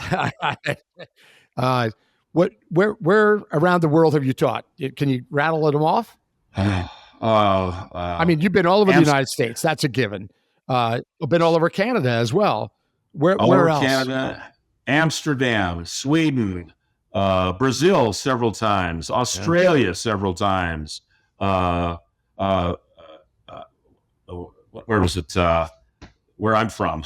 Where around the world have you taught? Can you rattle them off? I mean, you've been all over the United States. That's a given. You've been all over Canada as well. Where else? Canada, Amsterdam, Sweden, Brazil several times, Australia several times. Where was it? Where I'm from,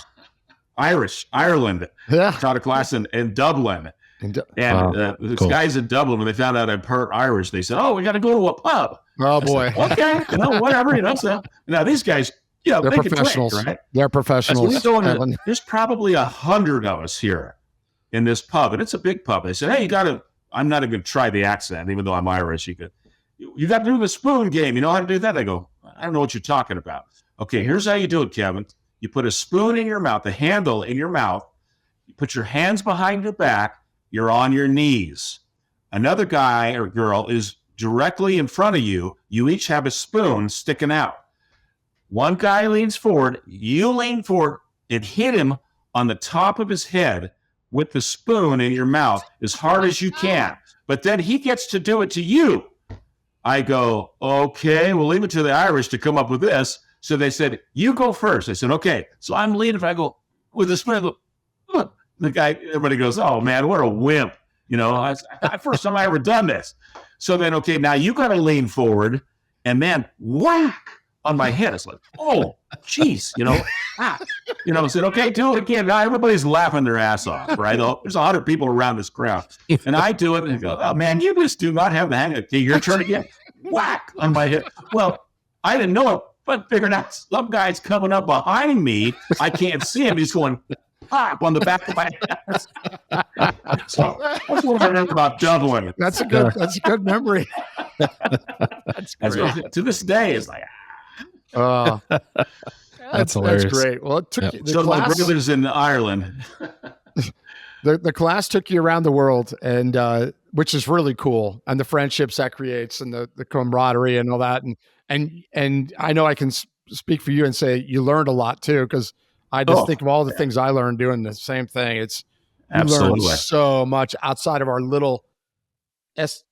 Ireland. Yeah. Taught a class in Dublin. These guys in Dublin, when they found out I'm part Irish, they said, "Oh, we got to go to a pub." Oh boy. Said, okay, whatever. So now these guys, they're they professionals. Can drink, right? They're professionals. So there's probably 100 of us here in this pub, and it's a big pub. They said, "Hey, you got to." I'm not even going to try the accent, even though I'm Irish. You got to do the spoon game. You know how to do that? I go, I don't know what you're talking about. Okay, here's how you do it, Kevin. You put a spoon in your mouth, the handle in your mouth. You put your hands behind your back. You're on your knees. Another guy or girl is directly in front of you. You each have a spoon sticking out. One guy leans forward. You lean forward and hit him on the top of his head with the spoon in your mouth as hard as you can. But then he gets to do it to you. I go, okay, we'll leave it to the Irish to come up with this. So they said, you go first. I said, okay. So I'm leading. I go with the spoon. I go, look. The guy, everybody goes, oh man, what a wimp. First time I ever done this. So then, okay, now you got to lean forward and then whack on my head. It's like, oh, geez, I said, okay, do it again. Now everybody's laughing their ass off, right? There's 100 people around this crowd. And I do it and I go, oh man, you just do not have the hang of it. Okay, your turn again. Whack on my head. Well, I didn't know it. but figured out some guy's coming up behind me. I can't see him. He's going pop on the back of my head. So that's what I learned about Dublin. That's a good memory. That's great. To this day, it's like, That's hilarious. That's great. Well, it took you, the so my class, brother's in Ireland. the class took you around the world, and which is really cool, and the friendships that creates, and the camaraderie, and all that, and I know I can speak for you and say you learned a lot too, because I just think of all the things I learned doing the same thing. You learn so much outside of our little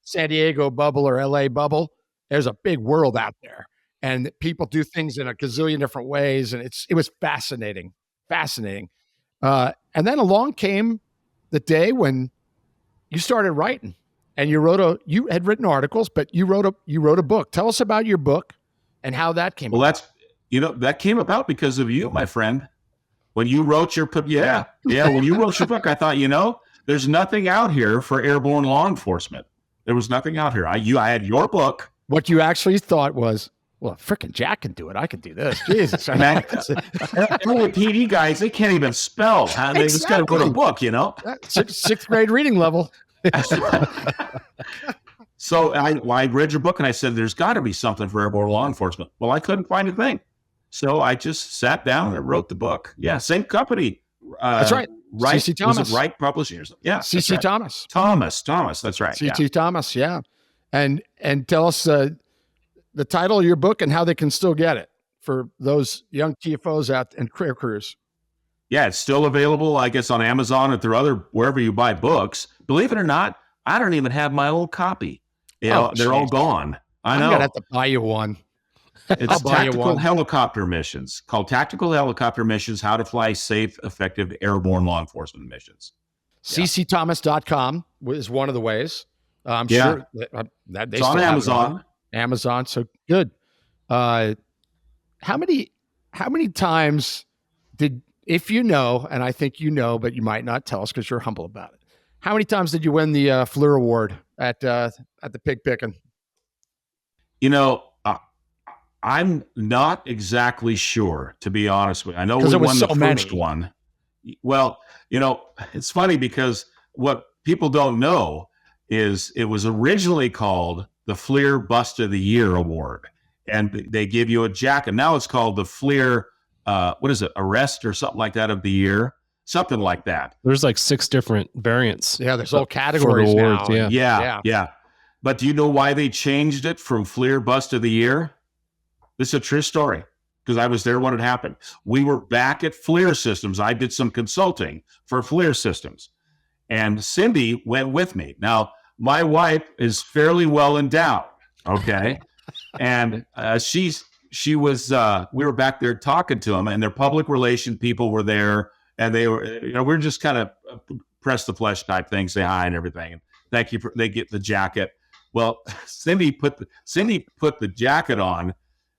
San Diego bubble or LA bubble. There's a big world out there, and people do things in a gazillion different ways, and it was fascinating. And then along came the day when you started writing, and you had written articles, but you wrote a book. Tell us about your book and how that came about. That came about because of you, my friend. When you wrote your book, when you wrote your book, I thought, there's nothing out here for airborne law enforcement. There was nothing out here. I had your book. What you actually thought was, well, frickin' Jack can do it. I can do this. Jesus. Man, PD guys, they can't even spell. They just got to put a book, Sixth grade reading level. So I read your book and I said, there's got to be something for airborne law enforcement. Well, I couldn't find a thing. So I just sat down and wrote the book. Yeah, same company. That's right. Right. C.C. Thomas. Was it Wright Publishing or something? Yeah. C.C. Right. Thomas. Thomas. That's right. C.T. Thomas. Yeah. And tell us the title of your book and how they can still get it for those young TFOs out and career crews. Yeah, it's still available, I guess, on Amazon and through wherever you buy books. Believe it or not, I don't even have my old copy. They're all gone. I know. I'm gonna have to buy you one. It's tactical helicopter missions, called Tactical Helicopter Missions, How to Fly Safe, Effective Airborne Law Enforcement Missions. ccthomas.com is one of the ways. I'm sure that they it's on Amazon. Amazon, so good. How many times if you know, and I think you know, but you might not tell us because you're humble about it. How many times did you win the FLIR award at the pig picking? I'm not exactly sure, to be honest with you. I know we won the first one. Well, it's funny because what people don't know is it was originally called the FLIR Bust of the Year Award, and they give you a jacket. Now it's called the FLIR, Arrest or something like that of the year, something like that. There's like 6 different variants. Yeah, there's all categories now. Yeah. But do you know why they changed it from FLIR Bust of the Year? This is a true story because I was there when it happened. We were back at FLIR Systems. I did some consulting for FLIR Systems, and Cindy went with me. Now, my wife is fairly well endowed, okay? And she was, we were back there talking to them, and their public relation people were there, and they were, we're just kind of press the flesh type thing, say hi and everything. And thank you they get the jacket. Well, Cindy put the jacket on.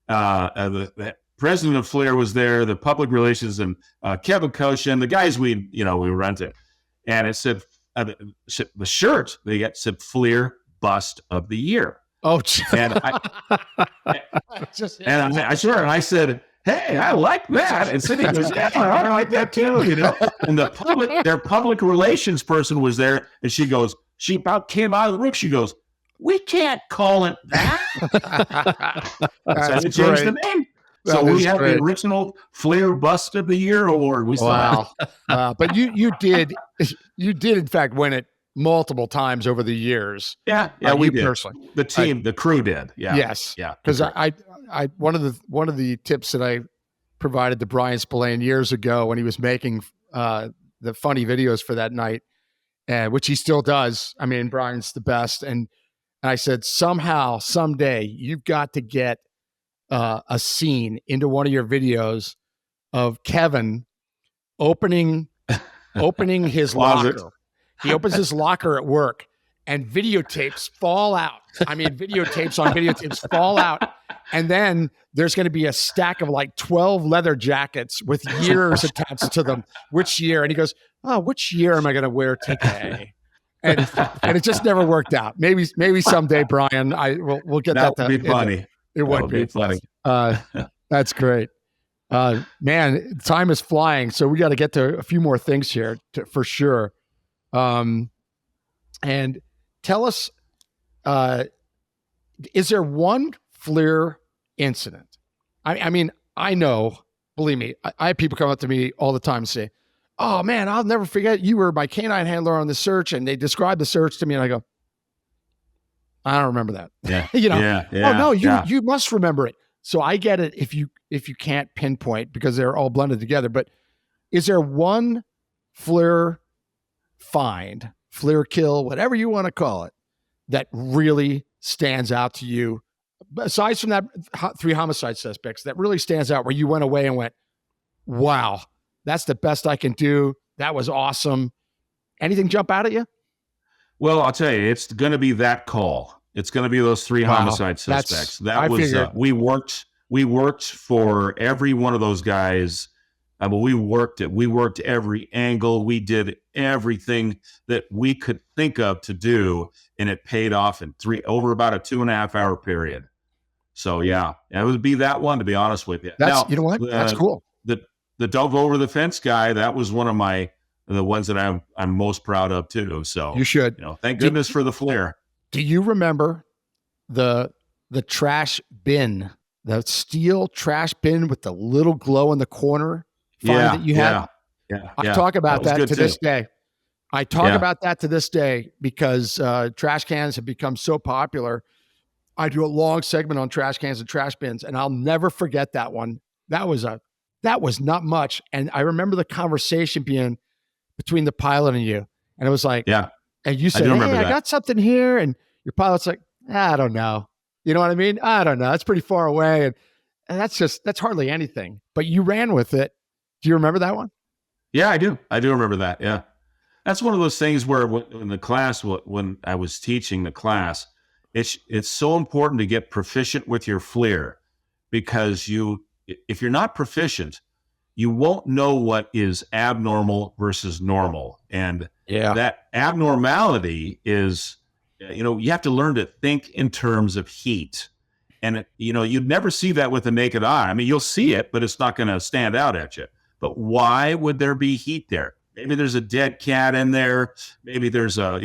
The president of FLIR was there, the public relations, and Kevin Koshin, the guys we run to, and it said the shirt said FLIR Bust of the Year. Oh, and I said, hey, I like that. And Cindy goes, yeah, I like that too. And their public relations person was there, and she about came out of the room. She goes, we can't call it that. So they changed the name. So we have the original FLIR Bust of the Year award. Wow. But you did in fact win it multiple times over the years. Yeah, we did. Personally. The team, the crew did. Yeah. Yes. Yeah. Because I one of the tips that I provided to Brian Spillane years ago when he was making the funny videos for that night, which he still does. I mean, Brian's the best. And I said, somehow, someday, you've got to get a scene into one of your videos of Kevin opening his locker. He opens his locker at work, and videotapes fall out. I mean, videotapes on videotapes fall out. And then there's going to be a stack of like 12 leather jackets with years attached to them. Which year? And he goes, oh, which year am I going to wear today? And it just never worked out. Maybe someday, Brian, we'll get that. That would be funny. It would be funny. That's great. Man, time is flying. So we got to get to a few more things here for sure. And tell us, is there one FLIR incident? I mean, I know, believe me, I have people come up to me all the time and say, oh man, I'll never forget you were my canine handler on the search. And they describe the search to me and I go, I don't remember that. Yeah. Yeah. Oh no, you must remember it. So I get it if you can't pinpoint because they're all blended together. But is there one FLIR find, FLIR kill, whatever you want to call it, that really stands out to you? Aside from that 3 homicide suspects, that really stands out where you went away and went, wow, that's the best I can do. That was awesome. Anything jump out at you? Well, I'll tell you, it's going to be that call. It's going to be those 3 homicide suspects. We worked for every one of those guys. We worked every angle. We did everything that we could think of to do, and it paid off in over about a 2.5 hour period. So yeah, it would be that one, to be honest with you. You know what? That's cool. The dove over the fence guy, that was one of the ones that I'm most proud of too. So you should, thank goodness for the FLIR. Do you remember the trash bin, the steel trash bin with the little glow in the corner that you had? Yeah. I talk about that to this day. I talk about that to this day because trash cans have become so popular. I do a long segment on trash cans and trash bins, and I'll never forget that one. That was not much. And I remember the conversation being between the pilot and you. And it was like, and you said, hey, I got something here. And your pilot's like, I don't know. You know what I mean? I don't know. It's pretty far away. And that's hardly anything, but you ran with it. Do you remember that one? Yeah, I do. I do remember that. Yeah. That's one of those things where in the class, when I was teaching the class, it's so important to get proficient with your FLIR, because if you're not proficient, you won't know what is abnormal versus normal. And that abnormality is, you have to learn to think in terms of heat. And, you'd never see that with the naked eye. I mean, you'll see it, but it's not going to stand out at you. But why would there be heat there? Maybe there's a dead cat in there. Maybe there's a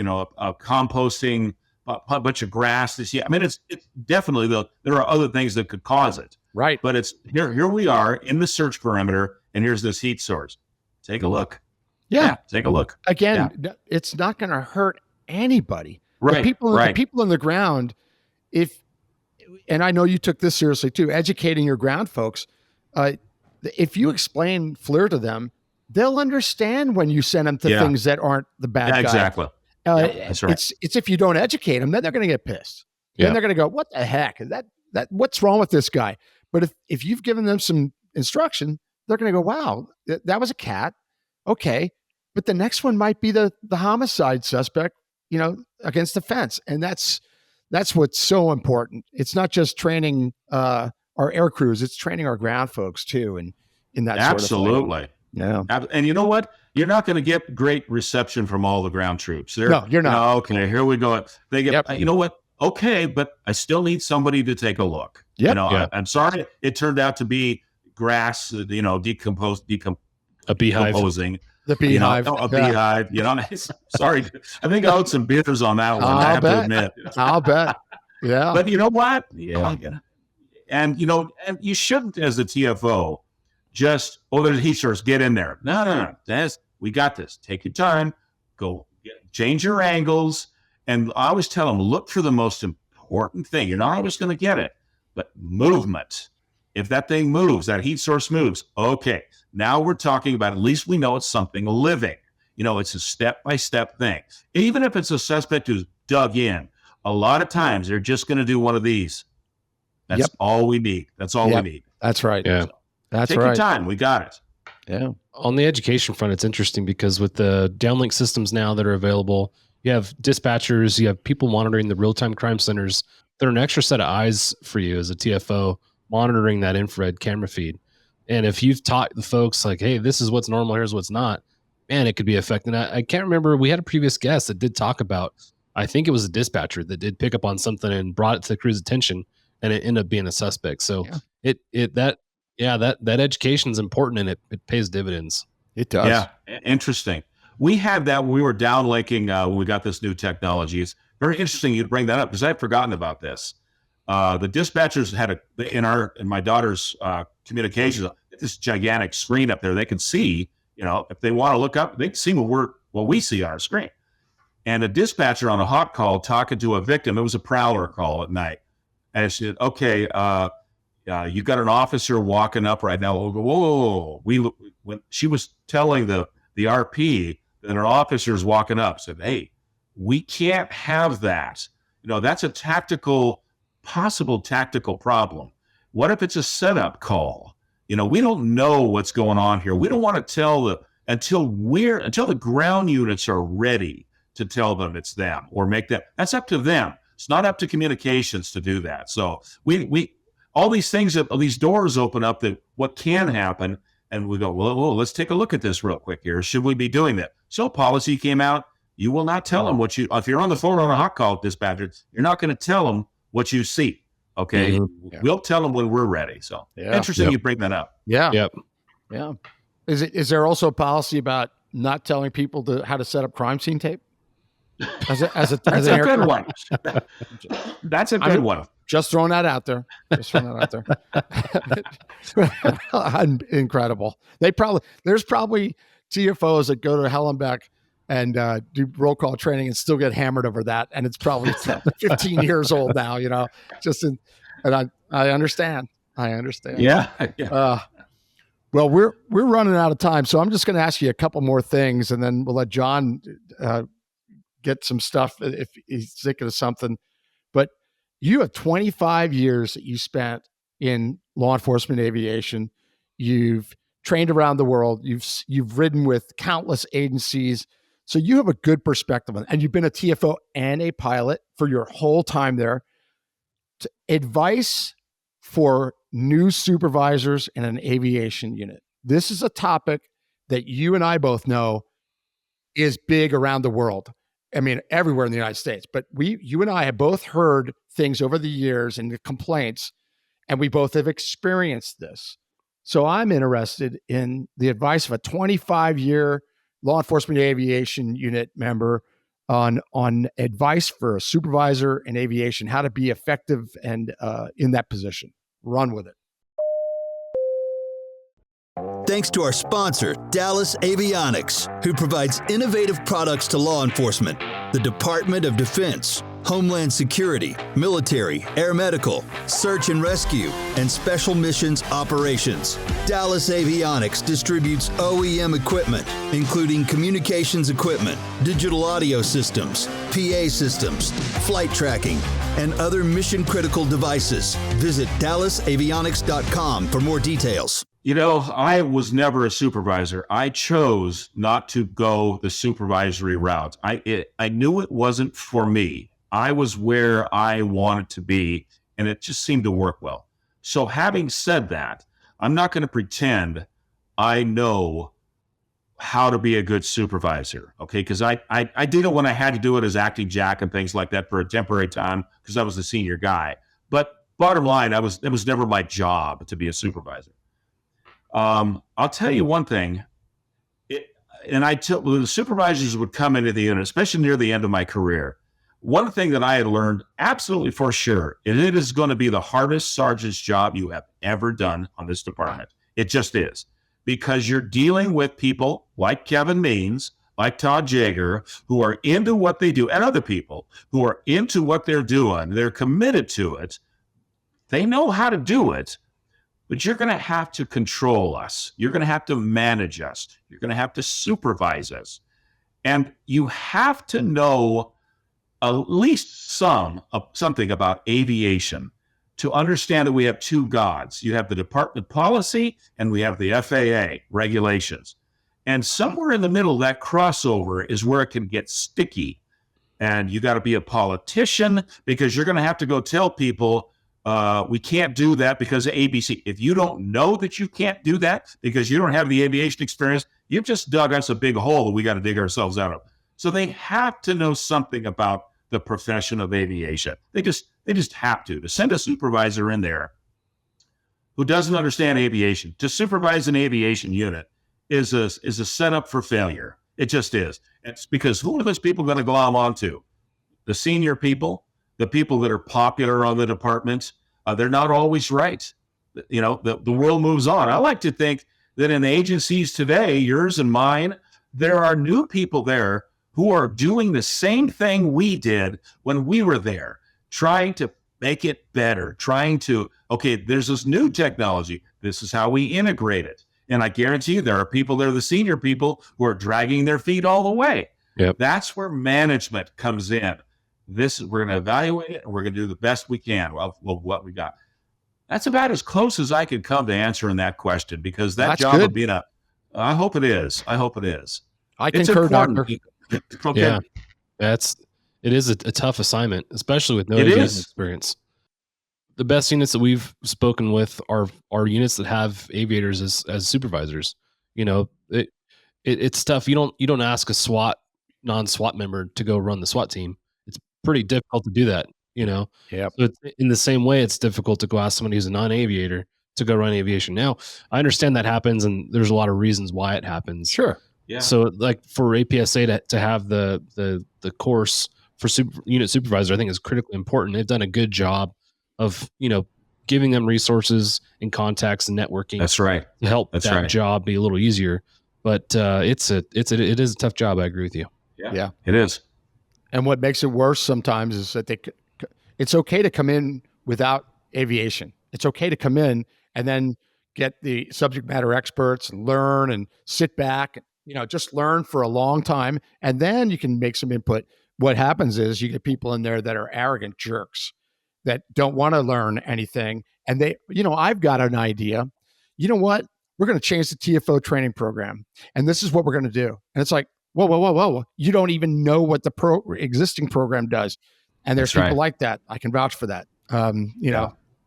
composting a bunch of grass this year. I mean, it's definitely there are other things that could cause it. Right. But it's here we are in the search perimeter, and here's this heat source. Take a look. Yeah. Take a look. Again, it's not going to hurt anybody. Right. The people on the ground, and I know you took this seriously too, educating your ground folks. If you explain FLIR to them, they'll understand when you send them to things that aren't the bad guy. Exactly. That's right. It's if you don't educate them, then they're going to get pissed. Then they're going to go, what the heck is that? What's wrong with this guy? But if you've given them some instruction, they're going to go, wow, that was a cat. Okay. But the next one might be the homicide suspect, against the fence. And that's what's so important. It's not just training our air crews, it's training our ground folks too. And in that absolutely. Sort of thing. Yeah. And you know what? You're not going to get great reception from all the ground troops. No, you're not. Okay, here we go. They get, you know what? Okay, but I still need somebody to take a look. I'm sorry. It turned out to be grass, decomposing. A beehive. The beehive. A beehive. Sorry. I think I owed some beers on that one. I have to admit. I'll bet. Yeah. But you know what? Yeah. And you shouldn't, as a TFO, just, there's a heat source, get in there. No. We got this. Take your time. Go change your angles. And I always tell them, look for the most important thing. You're not always going to get it, but movement. If that thing moves, that heat source moves, okay. Now we're talking about, at least we know it's something living. It's a step-by-step thing. Even if it's a suspect who's dug in, a lot of times they're just going to do one of these. That's all we need. That's all we need. That's right. Yeah. So, that's Take right. your time. We got it. Yeah. On the education front, it's interesting because with the downlink systems now that are available, you have dispatchers, you have people monitoring the real-time crime centers. They're an extra set of eyes for you as a TFO monitoring that infrared camera feed. And if you've taught the folks like, hey, this is what's normal, here's what's not, man, it could be affecting. I can't remember. We had a previous guest that did talk about, I think it was a dispatcher that did pick up on something and brought it to the crew's attention, and it ended up being a suspect. So that Yeah, that education is important and it pays dividends. It does. Yeah, interesting. We had that when we were downlinking when we got this new technology. It's very interesting you bring that up because I had forgotten about this. The dispatchers had in my daughter's communications this gigantic screen up there. They can see, if they want to look up, they can see what we see on our screen. And a dispatcher on a hot call talking to a victim. It was a prowler call at night, and it said, "Okay, you got an officer walking up right now." Whoa! When she was telling the RP that an officer is walking up, said, "Hey, we can't have that. That's a possible tactical problem. What if it's a setup call? We don't know what's going on here. We don't want to tell until the ground units are ready to tell them it's them or make that. That's up to them. It's not up to communications to do that. So we all these things, these doors open up that what can happen, and we go, well, let's take a look at this real quick here. Should we be doing that? So policy came out. You will not tell them if you're on the phone on a hot call with dispatcher, you're not going to tell them what you see. Okay. Mm-hmm. Yeah. We'll tell them when we're ready. So interesting. You bring that up. Yeah. Yep. Yeah. Is there also a policy about not telling people how to set up crime scene tape? That's a good one. That's a good one. Just throwing that out there. Incredible. There's probably TFOs that go to Hell and Back and do roll call training and still get hammered over that. And it's probably 15 years old now, and I understand. Yeah. Well, we're running out of time, so I'm just going to ask you a couple more things, and then we'll let John get some stuff if he's thinking of something. But you have 25 years that you spent in law enforcement aviation. You've trained around the world. You've ridden with countless agencies. So you have a good perspective on it. And you've been a TFO and a pilot for your whole time there. Advice for new supervisors in an aviation unit. This is a topic that you and I both know is big around the world. I mean, everywhere in the United States. But you and I have both heard things over the years and the complaints, and we both have experienced this. So I'm interested in the advice of a 25-year law enforcement aviation unit member on advice for a supervisor in aviation, how to be effective and in that position. Run with it. Thanks to our sponsor, Dallas Avionics, who provides innovative products to law enforcement, the Department of Defense, Homeland Security, military, air medical, search and rescue, and special missions operations. Dallas Avionics distributes OEM equipment, including communications equipment, digital audio systems, PA systems, flight tracking, and other mission-critical devices. Visit DallasAvionics.com for more details. I was never a supervisor. I chose not to go the supervisory route. I knew it wasn't for me. I was where I wanted to be, and it just seemed to work well. So having said that, I'm not going to pretend I know how to be a good supervisor, okay? Because I did it when I had to do it as acting jack and things like that for a temporary time because I was the senior guy. But bottom line, it was never my job to be a supervisor. I'll tell you one thing, the supervisors would come into the unit, especially near the end of my career. One thing that I had learned absolutely for sure, and it is going to be the hardest sergeant's job you have ever done on this department. It just is. Because you're dealing with people like Kevin Means, like Todd Jaeger, who are into what they do, and other people who are into what they're doing. They're committed to it. They know how to do it. But you're going to have to control us. You're going to have to manage us. You're going to have to supervise us. And you have to know at least something about aviation to understand that we have two gods. You have the department policy and we have the FAA regulations. And somewhere in the middle, that crossover is where it can get sticky. And you got to be a politician because you're going to have to go tell people, we can't do that because of ABC. If you don't know that you can't do that because you don't have the aviation experience, you've just dug us a big hole that we got to dig ourselves out of. So they have to know something about the profession of aviation. They just have to send a supervisor in there. who doesn't understand aviation. To supervise an aviation unit is a setup for failure. It just is. It's because who are those people going to glom onto? The senior people, the people that are popular on the departments. They're not always right. The world moves on. I like to think that in the agencies today, yours and mine, there are new people there who are doing the same thing we did when we were there, trying to make it better, there's this new technology. This is how we integrate it. And I guarantee you there are people there, the senior people, who are dragging their feet all the way. Yep. That's where management comes in. We're going to evaluate it, and we're going to do the best we can of what we got. That's about as close as I could come to answering that question, because that job of being I hope it is. I concur, Doctor. Okay. Yeah, it is a tough assignment, especially with no aviation experience. The best units that we've spoken with are units that have aviators as supervisors. It's tough. You don't ask a non-SWAT member to go run the SWAT team. It's pretty difficult to do that. Yep. So in the same way, it's difficult to go ask somebody who's a non-aviator to go run aviation. Now, I understand that happens, and there's a lot of reasons why it happens. Sure. Yeah. So, like for APSA to have the course for unit supervisor, I think is critically important. They've done a good job of giving them resources and contacts and networking. That's right. To help that job be a little easier. But it is a tough job. I agree with you. Yeah, it is. And what makes it worse sometimes is that it's okay to come in without aviation. It's okay to come in and then get the subject matter experts and learn and sit back, just learn for a long time. And then you can make some input. What happens is you get people in there that are arrogant jerks that don't want to learn anything. And I've got an idea. You know what? We're going to change the TFO training program. And this is what we're going to do. And it's like, whoa. You don't even know what the existing program does. And there's people like that. I can vouch for that.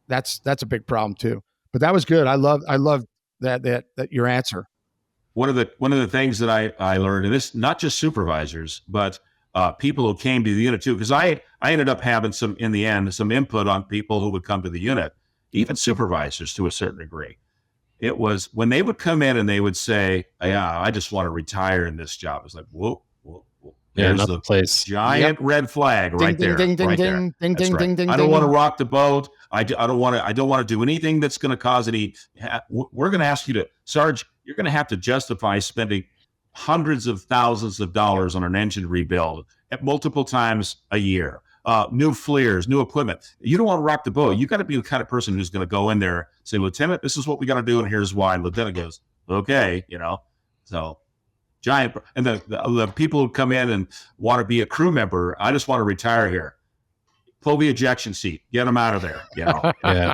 That's a big problem too. But that was good. I love that your answer. One of the things that I learned, and this not just supervisors, but people who came to the unit too, because I ended up having some input on people who would come to the unit, even supervisors to a certain degree. It was when they would come in and they would say, "Yeah, I just want to retire in this job." It's like, whoa. There's the place. Giant red flag right there. I don't want to rock the boat. I don't want to do anything that's going to cause any. We're going to ask you to, Sarge, you're going to have to justify spending hundreds of thousands of dollars on an engine rebuild at multiple times a year. New FLIRs, new equipment. You don't want to rock the boat. You got to be the kind of person who's going to go in there, say, Lieutenant, this is what we got to do, and here's why. And Lieutenant goes, okay, so. Giant, and the people who come in and want to be a crew member, I just want to retire here. Pull the ejection seat, get them out of there. Yeah,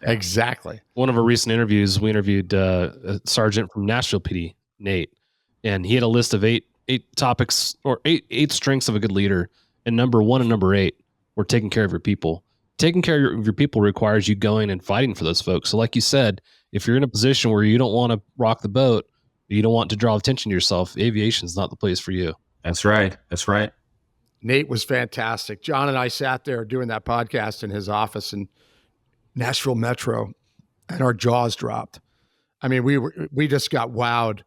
exactly. One of our recent interviews, we interviewed a sergeant from Nashville PD, Nate, and he had a list of eight topics or eight strengths of a good leader, and number 1 and number 8 were taking care of your people. Taking care of your people requires you going and fighting for those folks. So, like you said, if you're in a position where you don't want to rock the boat, you don't want to draw attention to yourself, aviation is not the place for you. That's right. Nate was fantastic. John and I sat there doing that podcast in his office in Nashville Metro, and our jaws dropped. I mean, we just got wowed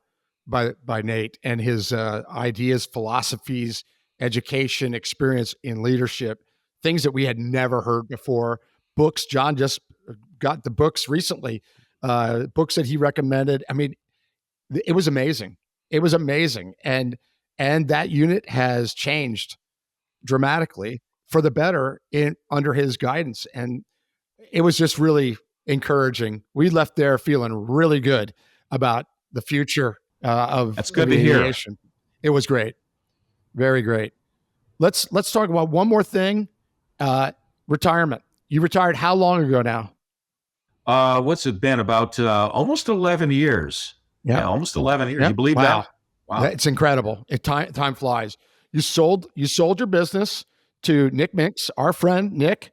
by Nate and his ideas, philosophies, education, experience in leadership, things that we had never heard before. Books. John just got the books recently, books that he recommended. I mean, it was amazing. And that unit has changed dramatically for the better under his guidance. And it was just really encouraging. We left there feeling really good about the future of That's good to aviation. It was great. Very great. Let's talk about one more thing. Retirement. You retired how long ago now? What's it been? About almost 11 years. Yeah, almost 11 years. Yep. You believe that? Wow. It's incredible. Time flies. You sold your business to Nick Minks, our friend Nick.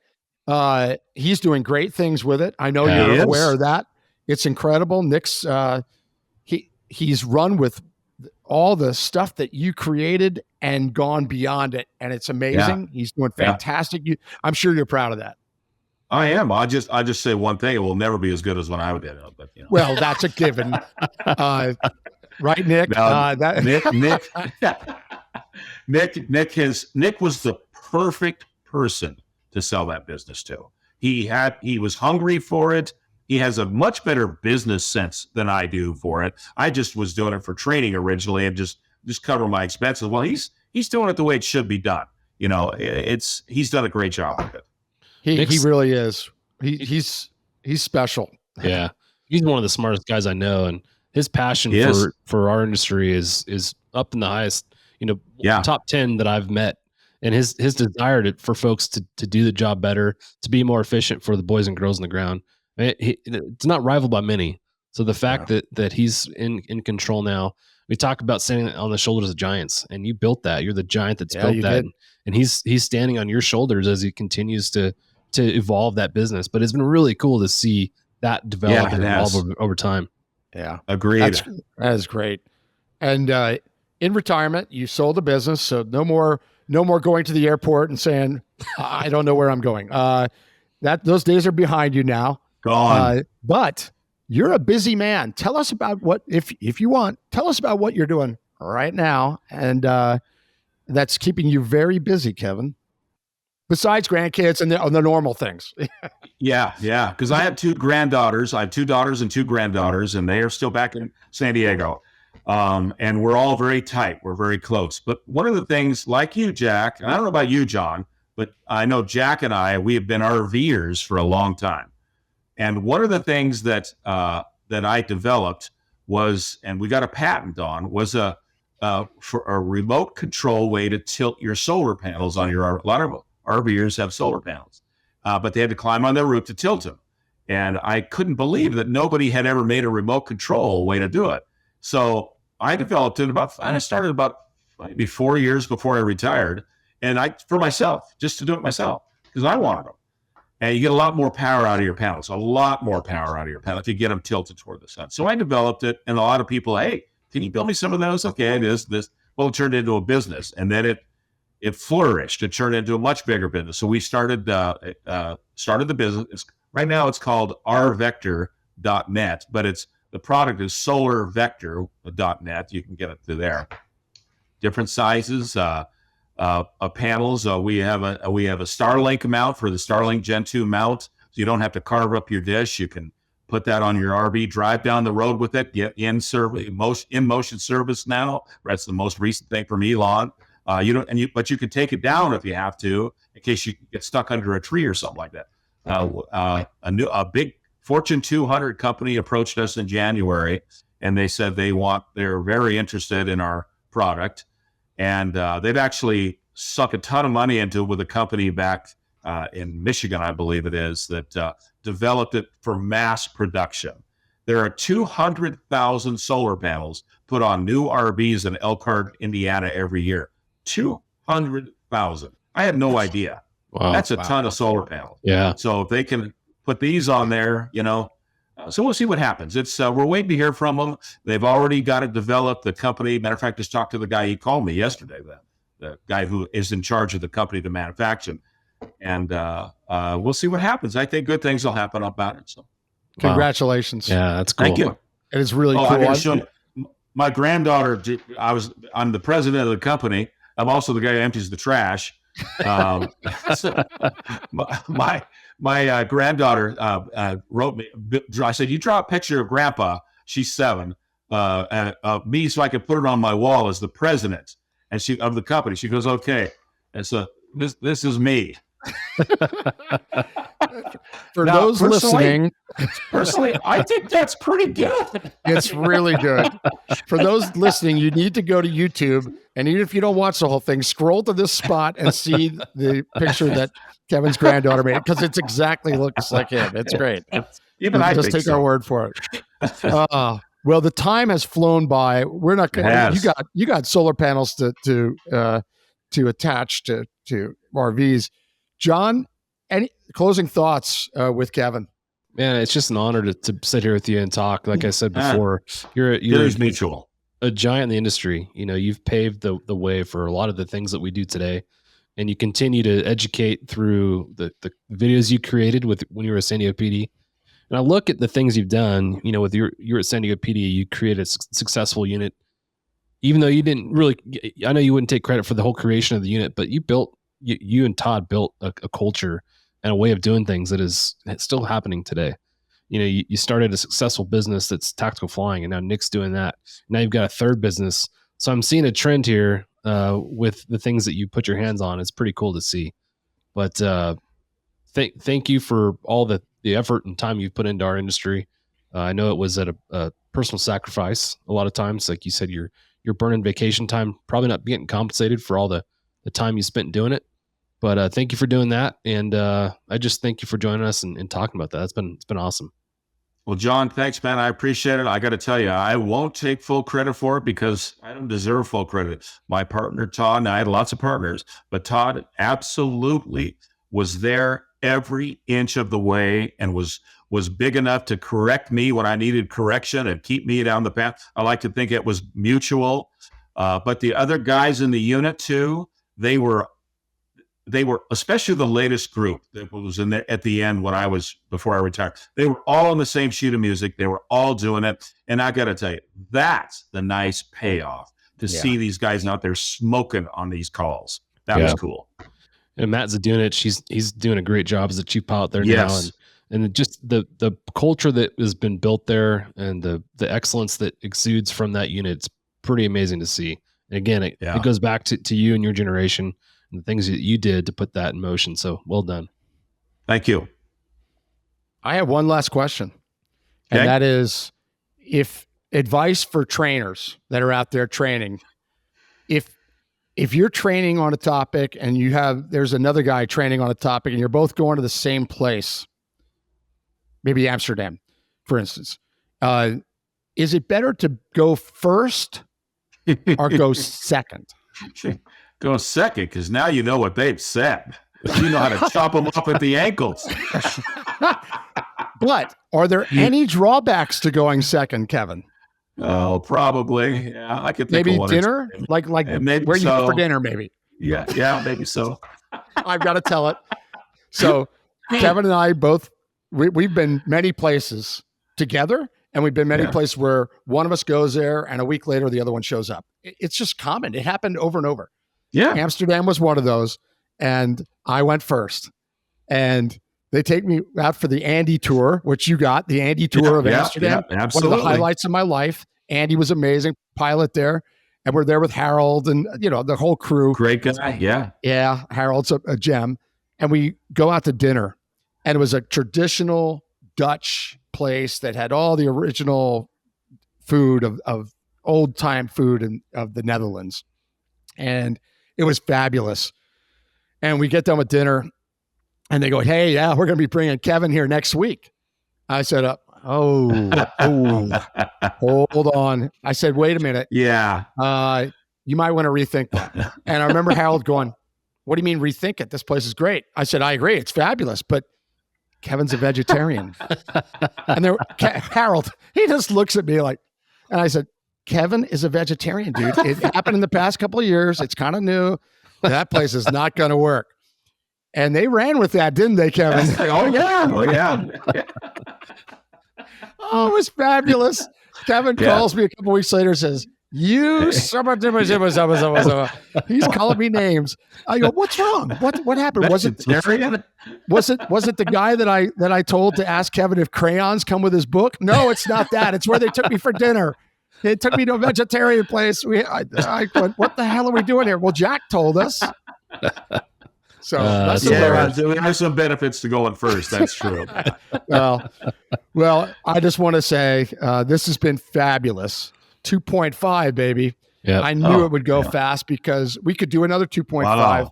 He's doing great things with it. I know you're aware of that. It's incredible. Nick's he's run with all the stuff that you created and gone beyond it, and it's amazing. Yeah. He's doing fantastic. I'm sure you're proud of that. I am. I just say one thing: it will never be as good as when I did it. But Well, that's a given, right, Nick? now, Nick was the perfect person to sell that business to. He was hungry for it. He has a much better business sense than I do for it. I just was doing it for training originally and just cover my expenses. Well, he's doing it the way it should be done. He's done a great job with it. He really is. He's special. Yeah, he's one of the smartest guys I know, and his passion for our industry is up in the highest. Top 10 that I've met, and his desire for folks to do the job better, to be more efficient for the boys and girls on the ground. It's not rivaled by many. So the fact that he's in control now, we talk about standing on the shoulders of giants, and you built that. You're the giant that's built that, and he's standing on your shoulders as he continues to evolve that business. But it's been really cool to see that develop and evolve over time. Yeah, agreed. That is great. And in retirement, you sold the business, so no more going to the airport and saying, "I don't know where I'm going." Those days are behind you now. Gone. But you're a busy man. Tell us about if you want, tell us about what you're doing right now, and that's keeping you very busy, Kevin. Besides grandkids and the normal things. Yeah. Because I have two granddaughters. I have 2 daughters and 2 granddaughters, and they are still back in San Diego. And we're all very tight. We're very close. But one of the things, like you, Jack, and I don't know about you, John, but I know Jack and we have been RVers for a long time. And one of the things that I developed was, and we got a patent on, was for a remote control way to tilt your solar panels on your. A lot of RVers have solar panels, but they had to climb on their roof to tilt them. And I couldn't believe that nobody had ever made a remote control way to do it. So I developed it I started about maybe 4 years before I retired, and for myself, just to do it myself, because I wanted them. And you get a lot more power out of your panels, if you get them tilted toward the sun. So I developed it, and a lot of people, hey, can you build me some of those? Okay, it is this. Well, it turned into a business, and then it flourished. It turned into a much bigger business. So we started the business. Right now it's called rvector.net, but the product is solarvector.net. You can get it through there. Different sizes, panels. We have a Starlink mount for the Starlink Gen 2 mount, so you don't have to carve up your dish. You can put that on your RV, drive down the road with it, get in motion service now. That's the most recent thing from Elon. But you can take it down if you have to, in case you get stuck under a tree or something like that. A big Fortune 200 company approached us in January, and they said they're very interested in our product, and they've actually sunk a ton of money into it with a company back in Michigan, I believe it is, that developed it for mass production. There are 200,000 solar panels put on new RVs in Elkhart, Indiana every year. 200,000. I had no idea. Wow. That's a ton of solar panels. Yeah. So if they can put these on there, so we'll see what happens. We're waiting to hear from them. They've already got it developed. The company, matter of fact, just talked to the guy. He called me yesterday, the guy who is in charge of the company to manufacture. And we'll see what happens. I think good things will happen about it. So, congratulations. Yeah, that's cool. Thank you. It is really cool. I gotta show my granddaughter. I'm the president of the company. I'm also the guy who empties the trash. My granddaughter wrote me. I said, "You draw a picture of Grandpa." She's 7. Me, so I could put it on my wall as the president of the company. She goes, "Okay." And so this is me. For those listening, personally, I think that's pretty good. It's really good. For those listening, you need to go to YouTube, and even if you don't watch the whole thing, scroll to this spot and see the picture that Kevin's granddaughter made, because it's exactly looks like him. It's great. Even I just take our word for it. Well, the time has flown by. We're not going to. You got solar panels to attach to RVs. John, any closing thoughts with Kevin? Man, it's just an honor to sit here with you and talk. Like I said before, you're mutual. A giant in the industry. You've paved the way for a lot of the things that we do today. and you continue to educate through the videos you created when you were at San Diego PD. And I look at the things you've done, with you're at San Diego PD, you created a successful unit, even though you didn't really, I know you wouldn't take credit for the whole creation of the unit, but you and Todd built a culture and a way of doing things that is still happening today. You started a successful business that's tactical flying, and now Nick's doing that. Now you've got a third business. So I'm seeing a trend here with the things that you put your hands on. It's pretty cool to see. But thank you for all the effort and time you've put into our industry. I know it was at a personal sacrifice a lot of times. Like you said, you're burning vacation time, probably not getting compensated for all the time you spent doing it. But thank you for doing that. And I just thank you for joining us and talking about that. It's been awesome. Well, John, thanks, man. I appreciate it. I got to tell you, I won't take full credit for it because I don't deserve full credit. My partner, Todd, and I had lots of partners, but Todd absolutely was there every inch of the way and was big enough to correct me when I needed correction and keep me down the path. I like to think it was mutual. But the other guys in the unit too, they were, especially the latest group that was in there at the end before I retired, they were all on the same sheet of music. They were all doing it. And I got to tell you, that's the nice payoff to see these guys out there smoking on these calls. That was cool. And Matt Zadunich, he's doing a great job as a chief pilot there now. And just the culture that has been built there and the excellence that exudes from that unit, it's pretty amazing to see. And again, it goes back to you and your generation and the things that you did to put that in motion. So well done. Thank you. I have one last question. And that is, if advice for trainers that are out there training, if you're training on a topic and there's another guy training on a topic and you're both going to the same place, maybe Amsterdam, for instance, is it better to go first or go second? Go second, because now you know what they've said. You know how to chop them up at the ankles. But are there any drawbacks to going second, Kevin? Oh, probably. Yeah, I could think maybe of one. Dinner, like maybe where so. you eat for dinner, maybe. Yeah, maybe so. I've got to tell it. So Kevin and I both, we've been many places together, and we've been many places where one of us goes there and a week later the other one shows up. It's just common. It happened over and over. Yeah. Amsterdam was one of those, and I went first. And they take me out for the Andy tour, which you got, the Andy tour of Amsterdam. Yeah, absolutely. One of the highlights of my life. Andy was amazing, pilot there. And we're there with Harold and, the whole crew. Great guy, yeah. Yeah, Harold's a gem. And we go out to dinner. And it was a traditional Dutch place that had all the original food of old-time food of the Netherlands. And it was fabulous. And we get done with dinner. And they go, hey, we're going to be bringing Kevin here next week. I said, hold on. I said, wait a minute. Yeah. You might want to rethink that. And I remember Harold going, what do you mean rethink it? This place is great. I said, I agree. It's fabulous. But Kevin's a vegetarian. And Harold, he just looks at me and I said, Kevin is a vegetarian, dude. It happened in the past couple of years. It's kind of new. That place is not going to work. And they ran with that, didn't they, Kevin? Oh, yeah. Oh, it was fabulous. Kevin calls me a couple weeks later and says, he's calling me names. I go, what's wrong? What happened? Was it the guy that I told to ask Kevin if crayons come with his book? No, it's not that. It's where they took me for dinner. They took me to a vegetarian place. I went, what the hell are we doing here? Well, Jack told us. So there are some benefits to going first. That's true. Well, I just want to say this has been fabulous. 2.5, baby. Yep. I knew it would go fast because we could do another 2.5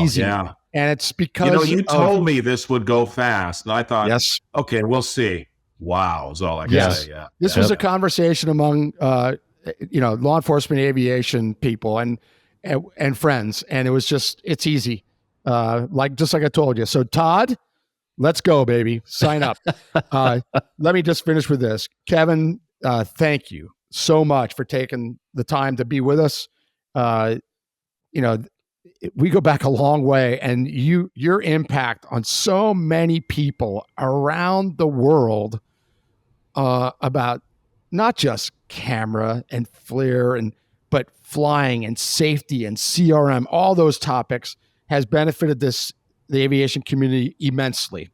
easy. Yeah. And it's because you told me this would go fast, and I thought, okay, we'll see. Wow, is all I can say. Yeah. This was a conversation among law enforcement, aviation people, and friends, and it was it's easy. Just like I told you. So Todd, let's go, baby. Sign up. Let me just finish with this. Kevin, thank you so much for taking the time to be with us. we go back a long way, and your impact on so many people around the world about not just camera and FLIR but flying and safety and CRM, all those topics has benefited the aviation community immensely.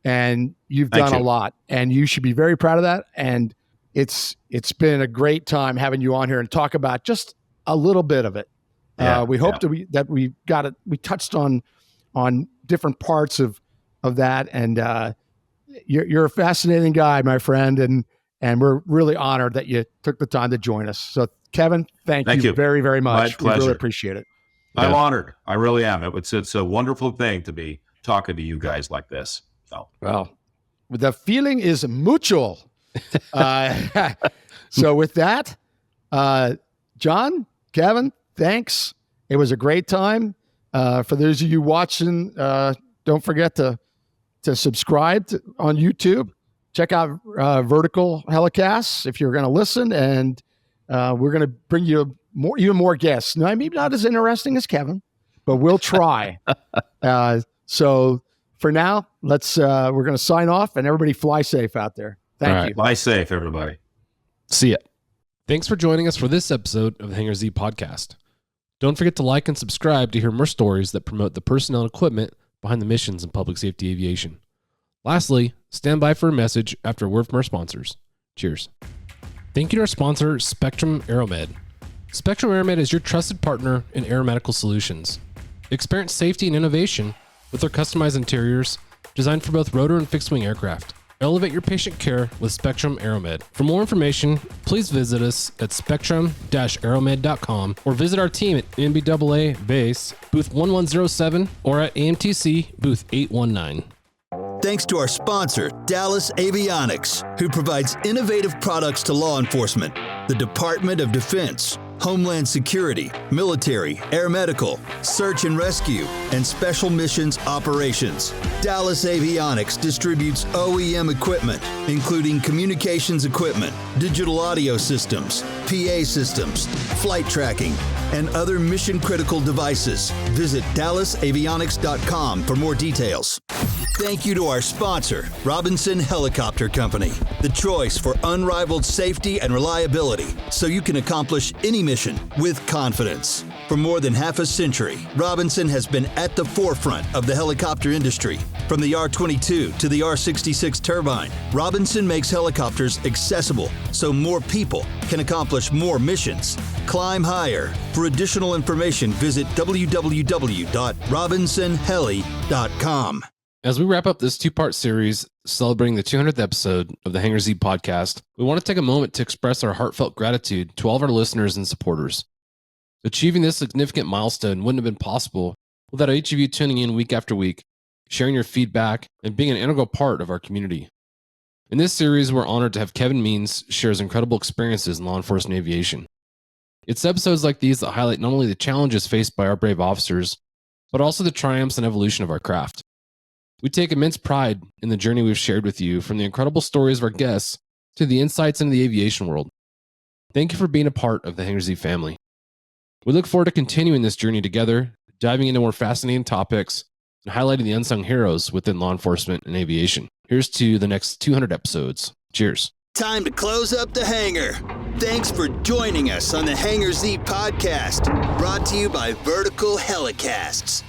And you've done a lot, and you should be very proud of that. And it's been a great time having you on here and talk about just a little bit of it. We hope that we got it. We touched on different parts of that, and you're a fascinating guy, my friend, and we're really honored that you took the time to join us. So, Kevin, thank you very, very much. My pleasure. We really appreciate it. I'm honored. I really am. It's a wonderful thing to be talking to you guys like this. So, well, the feeling is mutual. So with that, John, Kevin, thanks. It was a great time. For those of you watching, don't forget to subscribe on YouTube. Check out Vertical Helicasts if you're going to listen, and we're going to bring you even more guests. Now, maybe not as interesting as Kevin, but we'll try. So for now, we're going to sign off, and everybody fly safe out there. Thank you. Fly safe, everybody. See ya. Thanks for joining us for this episode of the Hangar Z Podcast. Don't forget to like and subscribe to hear more stories that promote the personnel and equipment behind the missions in public safety aviation. Lastly, stand by for a message after a word from our sponsors. Cheers. Thank you to our sponsor, Spectrum Aeromed. Spectrum Aeromed is your trusted partner in aeromedical solutions. Experience safety and innovation with their customized interiors designed for both rotor and fixed-wing aircraft. Elevate your patient care with Spectrum Aeromed. For more information, please visit us at spectrum-aeromed.com or visit our team at NBAA Base, booth 1107, or at AMTC, booth 819. Thanks to our sponsor, Dallas Avionics, who provides innovative products to law enforcement, the Department of Defense, Homeland Security, military, aeromedical, search and rescue, and special missions operations. Dallas Avionics distributes OEM equipment, including communications equipment, digital audio systems, PA systems, flight tracking, and other mission-critical devices. Visit DallasAvionics.com for more details. Thank you to our sponsor, Robinson Helicopter Company, the choice for unrivaled safety and reliability, so you can accomplish any mission with confidence. For more than half a century, Robinson has been at the forefront of the helicopter industry. From the R-22 to the R-66 turbine, Robinson makes helicopters accessible so more people can accomplish more missions. Climb higher. For additional information, visit www.robinsonheli.com. As we wrap up this two-part series celebrating the 200th episode of the Hangar Z Podcast, we want to take a moment to express our heartfelt gratitude to all of our listeners and supporters. Achieving this significant milestone wouldn't have been possible without each of you tuning in week after week, sharing your feedback, and being an integral part of our community. In this series, we're honored to have Kevin Means share his incredible experiences in law enforcement aviation. It's episodes like these that highlight not only the challenges faced by our brave officers, but also the triumphs and evolution of our craft. We take immense pride in the journey we've shared with you, from the incredible stories of our guests to the insights into the aviation world. Thank you for being a part of the Hangar Z family. We look forward to continuing this journey together, diving into more fascinating topics and highlighting the unsung heroes within law enforcement and aviation. Here's to the next 200 episodes. Cheers. Time to close up the hangar. Thanks for joining us on the Hangar Z Podcast, brought to you by Vertical Helicasts.